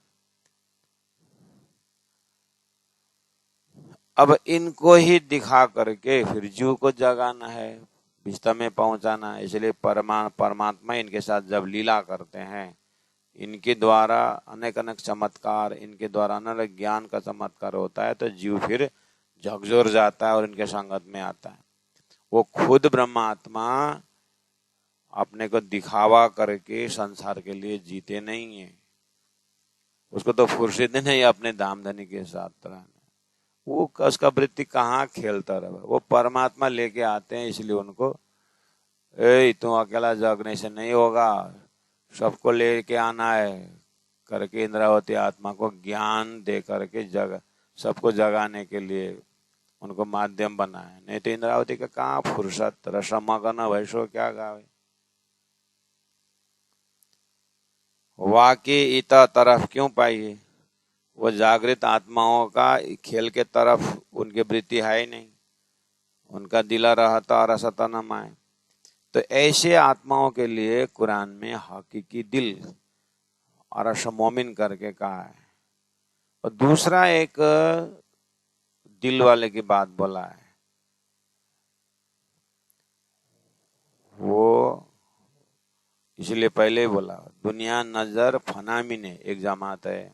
अब इनको ही दिखा करके फिर जीव को जगाना है, विस्ता में पहुंचाना है। इसलिए परमात्मा इनके साथ जब लीला करते हैं, इनके द्वारा अनेक अनेक चमत्कार, इनके द्वारा अनेक ज्ञान का चमत्कार होता है, तो जीव फिर झकझोर जाता है और इनके संगत में आता है। वो खुद ब्रह्मात्मा अपने को दिखावा करके संसार के लिए जीते नहीं है। उसको तो फुर्सत नहीं अपने धाम धनी के साथ रहना। वो उसका वृत्ति कहाँ खेलता रहा। वो परमात्मा लेके आते हैं, इसलिए उनको तुम अकेला जगने से नहीं होगा, सबको लेके आना है करके इंद्रावती आत्मा को ज्ञान दे करके सबको जगाने के लिए उनको माध्यम बनाया, नहीं तो इंद्रावती का कहाँ फुर्सत, रसमगन वैसो क्या गावे। वाकी इत तरफ क्यों पाइए, वो जागृत आत्माओं का खेल के तरफ उनकी वृत्ति है ही नहीं, उनका दिला रहता और असता न माए। तो ऐसे आत्माओं के लिए कुरान में हकीकी दिल और मोमिन करके कहा है। और दूसरा एक दिल वाले की बात बोला है, वो इसलिए पहले ही बोला, दुनिया नजर फनामिने एक जमात है,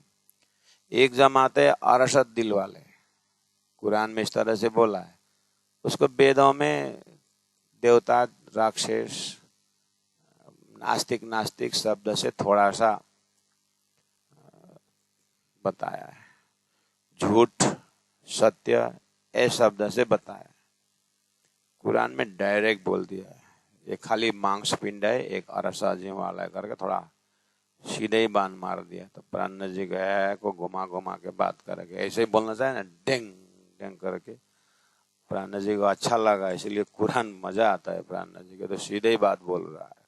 एक जमात है अरशद दिल वाले। कुरान में इस तरह से बोला है। उसको वेदों में देवता, राक्षस, नास्तिक नास्तिक शब्द से थोड़ा सा बताया है, झूठ सत्य ऐसे शब्द से बताया। कुरान में डायरेक्ट बोल दिया है, ये खाली मांस पिंड है, एक अरसाजी वाला है करके थोड़ा सीधे ही बाण मार दिया। तो प्राण जी गया को घुमा घुमा के बात करके ऐसे ही बोलना चाहिए ना, डेंग डेंग करके। प्राण जी को अच्छा लगा, इसलिए कुरान मजा आता है प्राण जी को, तो सीधे ही बात बोल रहा है।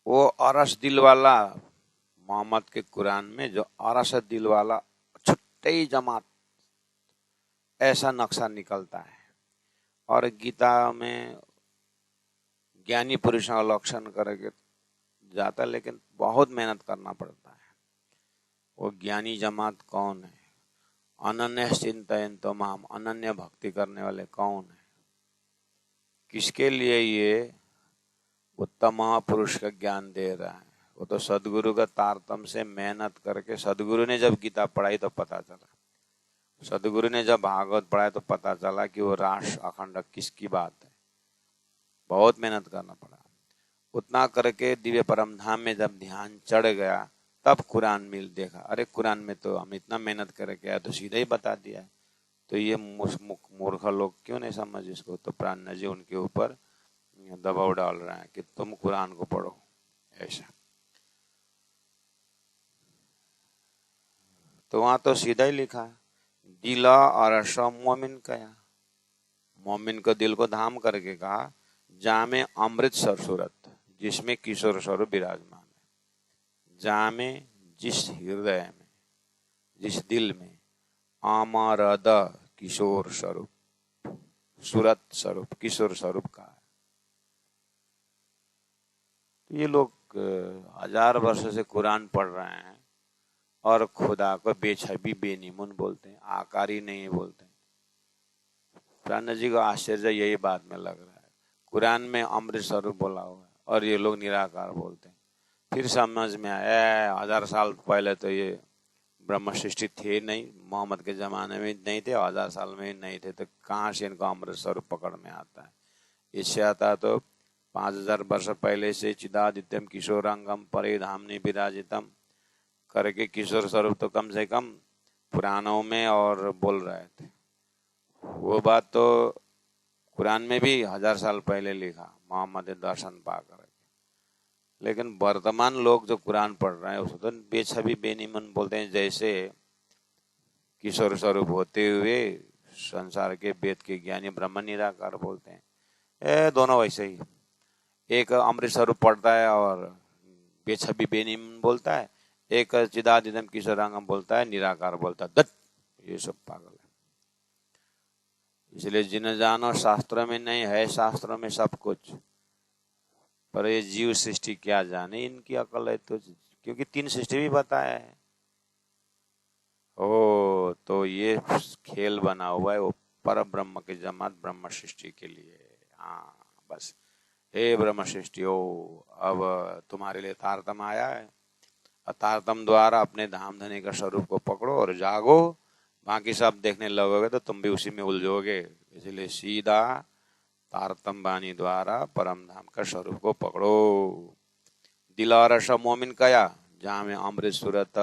वो अरस दिल वाला मोहम्मद के कुरान में जो अरस दिल वाला छुट्टे ही जमात ऐसा नक्शा निकलता है। और गीता में ज्ञानी पुरुषों का लक्षण करके जाता है, लेकिन बहुत मेहनत करना पड़ता है। वो ज्ञानी जमात कौन है, अनन्य चिंतन तो माम, अनन्य भक्ति करने वाले कौन है, किसके लिए ये उत्तम महापुरुष का ज्ञान दे रहा है। वो तो सदगुरु का तारतम से मेहनत करके, सदगुरु ने जब गीता पढ़ाई तो पता चला, सदगुरु ने जब भागवत पढ़ाया तो पता चला कि वो राष्ट्र अखंड किसकी बात है। बहुत मेहनत करना पड़ा। उतना करके दिव्य परम धाम में जब ध्यान चढ़ गया तब कुरान मिल देखा, अरे कुरान में तो हम इतना मेहनत करके आया तो सीधा ही बता दिया है, तो ये मूर्ख लोग क्यों नहीं समझ इसको। तो प्राण जी उनके ऊपर दबाव डाल रहे हैं कि तुम कुरान को पढ़ो ऐसा। तो वहां तो सीधा ही लिखा है, दिला और मोमिन कया, मोमिन को दिल को धाम करके कहा, जामे अमृतसर सूरत, जिसमें किशोर स्वरूप विराजमान है। जामे जिस हृदय में, जिस दिल में, अमरद किशोर स्वरूप, सूरत स्वरूप किशोर स्वरूप का है। तो ये लोग 1000 वर्ष से कुरान पढ़ रहे हैं और खुदा को बेछबी बेनिमुन बोलते हैं, आकारी नहीं बोलते हैं। प्राण जी को आश्चर्य यही बात में लग रहा है, कुरान में अमृत स्वरूप बोला हुआ है और ये लोग निराकार बोलते हैं। फिर समझ में आया 1000 साल पहले तो ये ब्रह्म सृष्टि थे नहीं, मोहम्मद के जमाने में नहीं थे, 1000 साल में नहीं थे, तो कहाँ से इनको अमृत स्वरूप पकड़ में आता है। इससे आता तो 5000 वर्ष पहले से चिदादित्यम किशोरांगम परे धामनि विराजितम करके किशोर स्वरूप तो कम से कम पुराणों में और बोल रहे थे। वो बात तो कुरान में भी 1000 साल पहले लिखा, मोहम्मद दर्शन पा कर। लेकिन वर्तमान लोग जो कुरान पढ़ रहे हैं उसको तो बेछबी बेनिमन बोलते हैं, जैसे किशोर स्वरूप होते हुए संसार के वेद के ज्ञानी ब्रह्म निराकार बोलते हैं। दोनों वैसे ही, एक अमृत स्वरूप पढ़ता है और बेछबी बेनिमन बोलता है, एक चिदादिदम किशोरांगम बोलता है, निराकार बोलता है। दत्त, ये सब पागल है। इसलिए जिन जानो शास्त्रों में नहीं है, शास्त्रों में सब कुछ, पर ये जीव सृष्टि क्या जाने, इनकी अकल है तो, क्योंकि 3 सृष्टि भी बताया है। ओ तो ये खेल बना हुआ है वो पर ब्रह्म के जमात ब्रह्म सृष्टि के लिए। हाँ बस, हे ब्रह्म सृष्टि हो, अब तुम्हारे लिए तारतम आया है, तारतम द्वारा अपने धाम धनी का स्वरूप को पकड़ो और जागो, बाकी सब देखने लगोगे तो तुम भी उसी में उलझोगे। इसलिए सीधा तारतम बानी द्वारा परम धाम का स्वरूप को पकड़ो। दिलारस मोमिन कया, जहाँ में अमृत सूरत,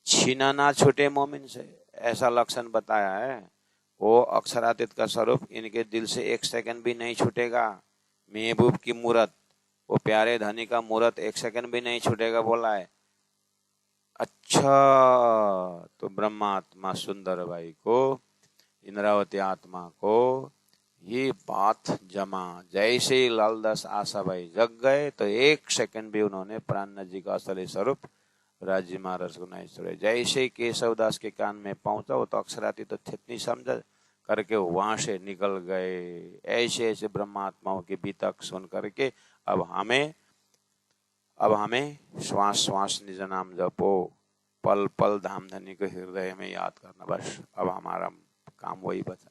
छीना ना छूटे मोमिन से, ऐसा लक्षण बताया है। वो अक्षरातीत का स्वरूप इनके दिल से 1 सेकंड भी नहीं छूटेगा। महबूब की मूरत वो प्यारे धनी का मुहूर्त 1 सेकंड भी नहीं छूटेगा बोला है। अच्छा, तो ब्रह्मात्मा सुंदर भाई को, इंद्रावती आत्मा को ये बात जमा। जैसे ही लालदास आशा भाई जग गए तो 1 सेकंड भी उन्होंने प्राण जी का असली स्वरूप राजी महाराज को नहीं छोड़े। जैसे ही केशवदास के कान में पहुंचा, वो तो अक्षराती तो थित नहीं समझा करके वहां से निकल गए। ऐसे ऐसे ब्रह्मात्माओं के बीतक सुन करके अब हमें श्वास श्वास निज नाम जपो, पल पल धाम धनी को हृदय में याद करना, बस अब हमारा काम वही बचा।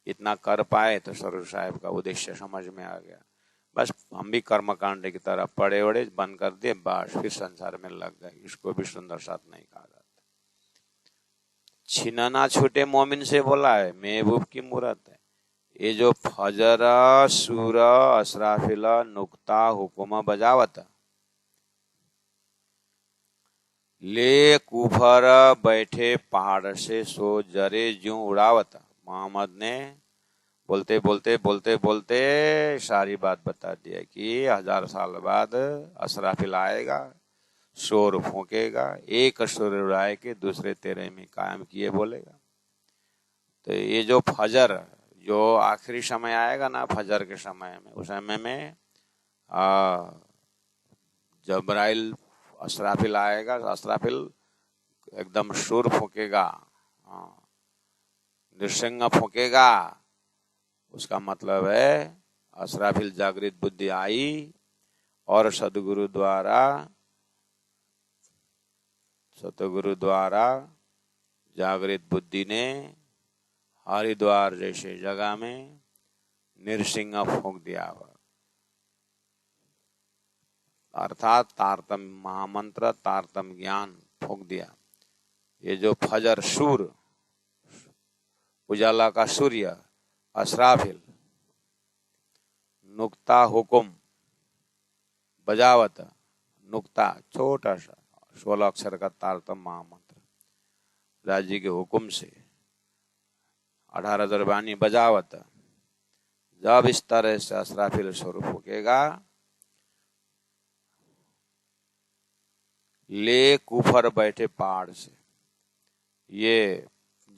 इतना कर पाए तो स्वरूप साहब का उद्देश्य समझ में आ गया। बस हम भी कर्मकांड की तरह पड़े वड़े बंद कर दिए, बस फिर संसार में लग गए। इसको भी सुंदर साथ नहीं कहा जाता। छीनना छूटे मोमिन से बोला है, महबूब की मूरत है। ये जो फजर सूर असराफिल नुक्ता हुकुम बजावत, ले कुफर बैठे पहाड़ से सो जरे ज्यों उड़ावत। मोहम्मद ने बोलते बोलते बोलते बोलते सारी बात बता दिया कि 1000 साल बाद असराफिल आएगा, शोर फूकेगा, एक शोर उड़ाए के दूसरे तेरे में कायम किए बोलेगा। तो ये जो फजर, जो आखिरी समय आएगा ना, फजर के समय में, उस समय में जबराइल असराफिल आएगा, असराफिल एकदम शोर फूकेगा, नृसिंह फूकेगा। उसका मतलब है असराफिल जागृत बुद्धि आई और सदगुरु द्वारा जागृत बुद्धि ने हरिद्वार जैसे जगह में नृसिंह फूंक दिया हुआ, अर्थात तारतम महामंत्र, तारतम ज्ञान फूंक दिया। ये जो फजर सूर, उजाला का सूर्य असराफिल, नुक्ता हुकुम बजावत, नुक्ता छोटा सा 16 अक्षर का तारतम महामंत्र राजी के हुकुम से 18 दरबानी बजावत। जब इस तरह से असराफिल स्वरूप फूकेगा, ले कुफर बैठे पहाड़ से, ये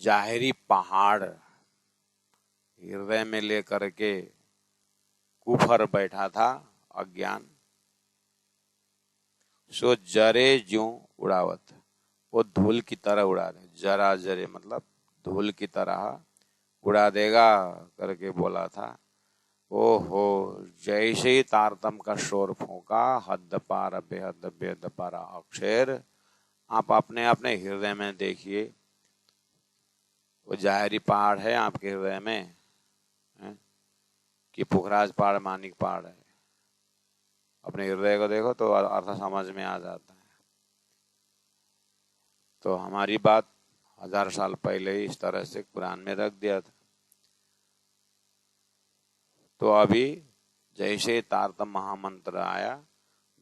जाहिरी पहाड़ हृदय में लेकर के कुफर बैठा था अज्ञान, सो जरे ज्यों उड़ावत, वो धूल की तरह उड़ा दे। जरा जरे मतलब धूल की तरह उड़ा देगा करके बोला था। ओहो, जैसे ही तारतम का शोर फूका, हद पार बेहद बेहद पारा अक्षर, आप अपने अपने हृदय में देखिए। वो जाहिरी पहाड़ है आपके हृदय में कि पुखराज पहाड़, मानिक पहाड़ है? अपने हृदय को देखो तो अर्थ समझ में आ जाता है। तो हमारी बात 1000 साल पहले ही इस तरह से कुरान में रख दिया था। तो अभी जैसे तारतम महामंत्र आया,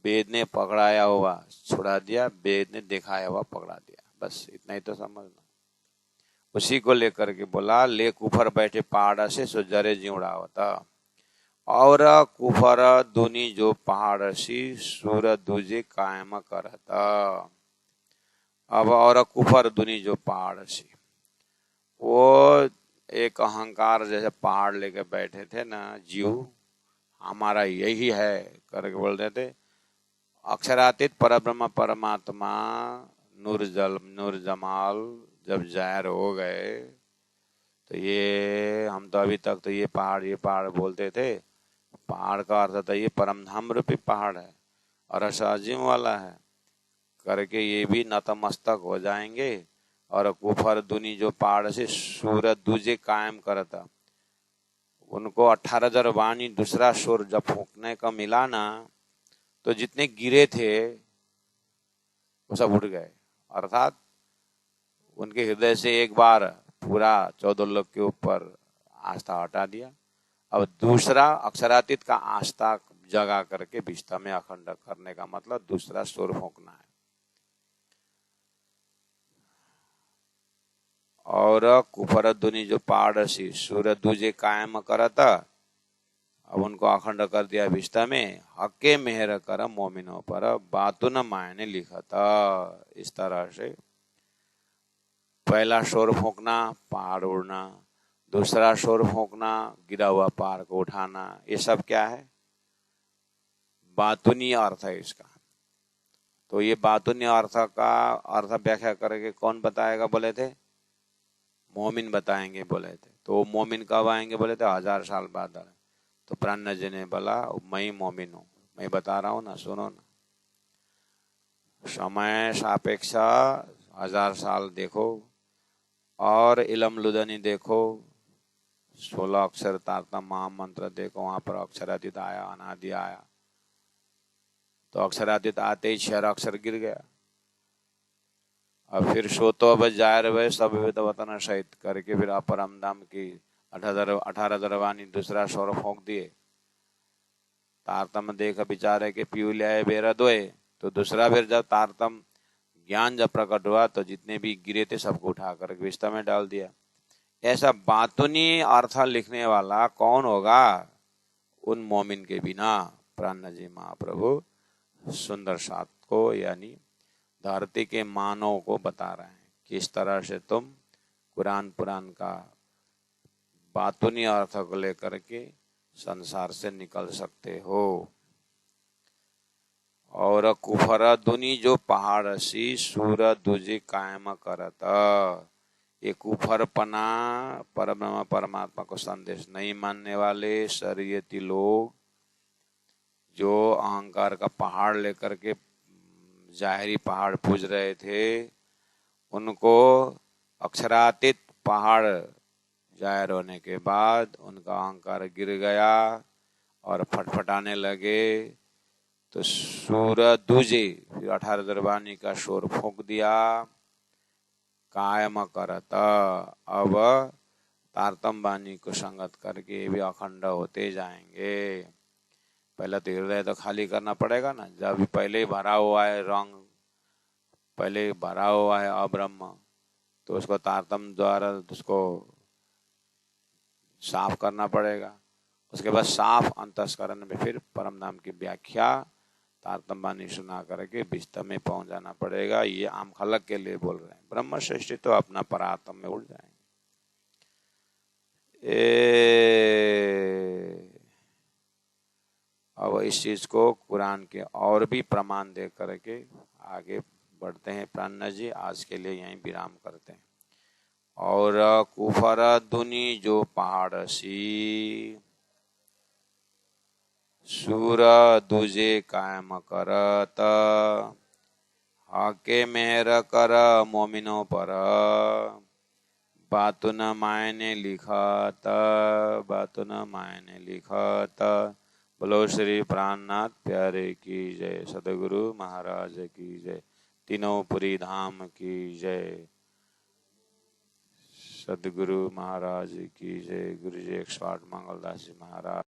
वेद ने पकड़ाया हुआ छुड़ा दिया, वेद ने दिखाया हुआ पकड़ा दिया, बस इतना ही तो समझना। उसी को लेकर के बोला, ले कुफर बैठे पहाड़ से सो जरे जी उड़ावता, और कुफर दुनी जो पहाड़ सी सूर दूजे कायम करता। अब और कुफर दुनी जो पहाड़ सी, वो एक अहंकार जैसे पहाड़ लेके बैठे थे ना जीव, हमारा यही है करके बोल रहे थे। अक्षरातीत परब्रह्म परमात्मा नूर जमाल जब जाहिर हो गए, तो ये हम तो अभी तक तो ये पहाड़ बोलते थे। पहाड़ का अर्थ था ये परम धाम रूपी पहाड़ है और असाजिम वाला है करके ये भी नतमस्तक हो जाएंगे। और कुफर दुनी जो पहाड़ से सूरत दूजे कायम करता, उनको 18,000 वाणी दूसरा सुर जब फूकने का मिला ना, तो जितने गिरे थे वो सब उठ गए। अर्थात उनके हृदय से एक बार पूरा 14 लोक के ऊपर आस्था हटा दिया। अब दूसरा अक्षरातीत का आस्था जगा करके विष्ठा में अखंड करने का मतलब दूसरा सुर फूकना है। और कुफर दुनी जो पहाड़ सी सूर दूजे कायम करता, अब उनको अखंड कर दिया विष्टा में, हके मेहर कर मोमिनो पर बातुन मायने लिखा था। इस तरह से पहला शोर फूंकना, पहाड़ उड़ना, दूसरा शोर फूंकना, गिरा हुआ पहाड़ को उठाना, ये सब क्या है? बातुनी अर्थ है इसका। तो ये बातुनी अर्थ का अर्थ व्याख्या करके कौन बताएगा बोले थे? मोमिन बताएंगे बोले थे। तो मोमिन कब आएंगे बोले थे? 1000 साल बाद। तो प्राण जी ने बोला मैं मोमिन हूं, मैं बता रहा हूं ना, सुनो ना। समय सापेक्ष 1000 साल देखो और इलम लुदनी देखो, 16 अक्षर तारतम महामंत्र देखो, वहां पर अक्षरातीत आया, अनादि आया। तो अक्षरातीत आते ही 6 अक्षर गिर गया। अब फिर सोतो अब जायर वे सब विविध वतन सहित करके फिर अपरम धाम की 18 दरवानी दूसरा स्वर फूंक दिए। तारतम देख विचारे के पीऊ लिया बेरा दोए। तो दूसरा फिर जब तारतम ज्ञान जब प्रकट हुआ तो जितने भी गिरे थे सबको उठाकर विस्ता में डाल दिया। ऐसा बातुनी अर्थ लिखने वाला कौन होगा उन मोमिन के बिना? प्राण जी महाप्रभु सुंदर सात को यानी धरती के मानव को बता रहे हैं किस तरह से तुम कुरान पुराण का बातुनी अर्थ को लेकर के संसार से निकल सकते हो। और कुफर दुनी जो पहाड़ सी सूर दुजी कायम करत, ये कुफरपना परब्रह्म परमात्मा को संदेश नहीं मानने वाले शरीयती लोग जो अहंकार का पहाड़ लेकर के जाहिरी पहाड़ पूज रहे थे, उनको अक्षरातीत पहाड़ जाहिर होने के बाद उनका अहंकार गिर गया और फटफटाने लगे। तो सूरज दूजे फिर 18 दरबानी का शोर फूंक दिया, कायम करत। अब तारतम बानी को संगत करके भी अखंड होते जाएंगे। पहले तो हृदय तो खाली करना पड़ेगा ना, जब पहले ही भरा हुआ है रंग, पहले भरा हुआ है अब्रह्म, तो उसको तारतम द्वारा उसको साफ करना पड़ेगा। उसके बाद साफ अंतस्करण में फिर परम नाम की व्याख्या तारतम बानी सुना करके विस्ता में पहुंच जाना पड़ेगा। ये आम खलक के लिए बोल रहे हैं। ब्रह्म श्रेष्ठी तो अपना परात्म में उड़ जाएंगे। अब इस चीज को कुरान के और भी प्रमाण दे करके आगे बढ़ते हैं। प्राण जी आज के लिए यहीं विराम करते हैं। और कुफर दुनी जो पहाड़ सी सूर दूजे कायम करत, हाके मेहर कर मोमिनो पर बातुन मायने लिखत, बातुन मायने लिखत। बोलो श्री प्राणनाथ प्यारे की जय, सदगुरु महाराज की जय, तीनों पुरी धाम की जय, सदगुरु महाराज की जय, गुरु जी 108 मंगलदास जी महाराज।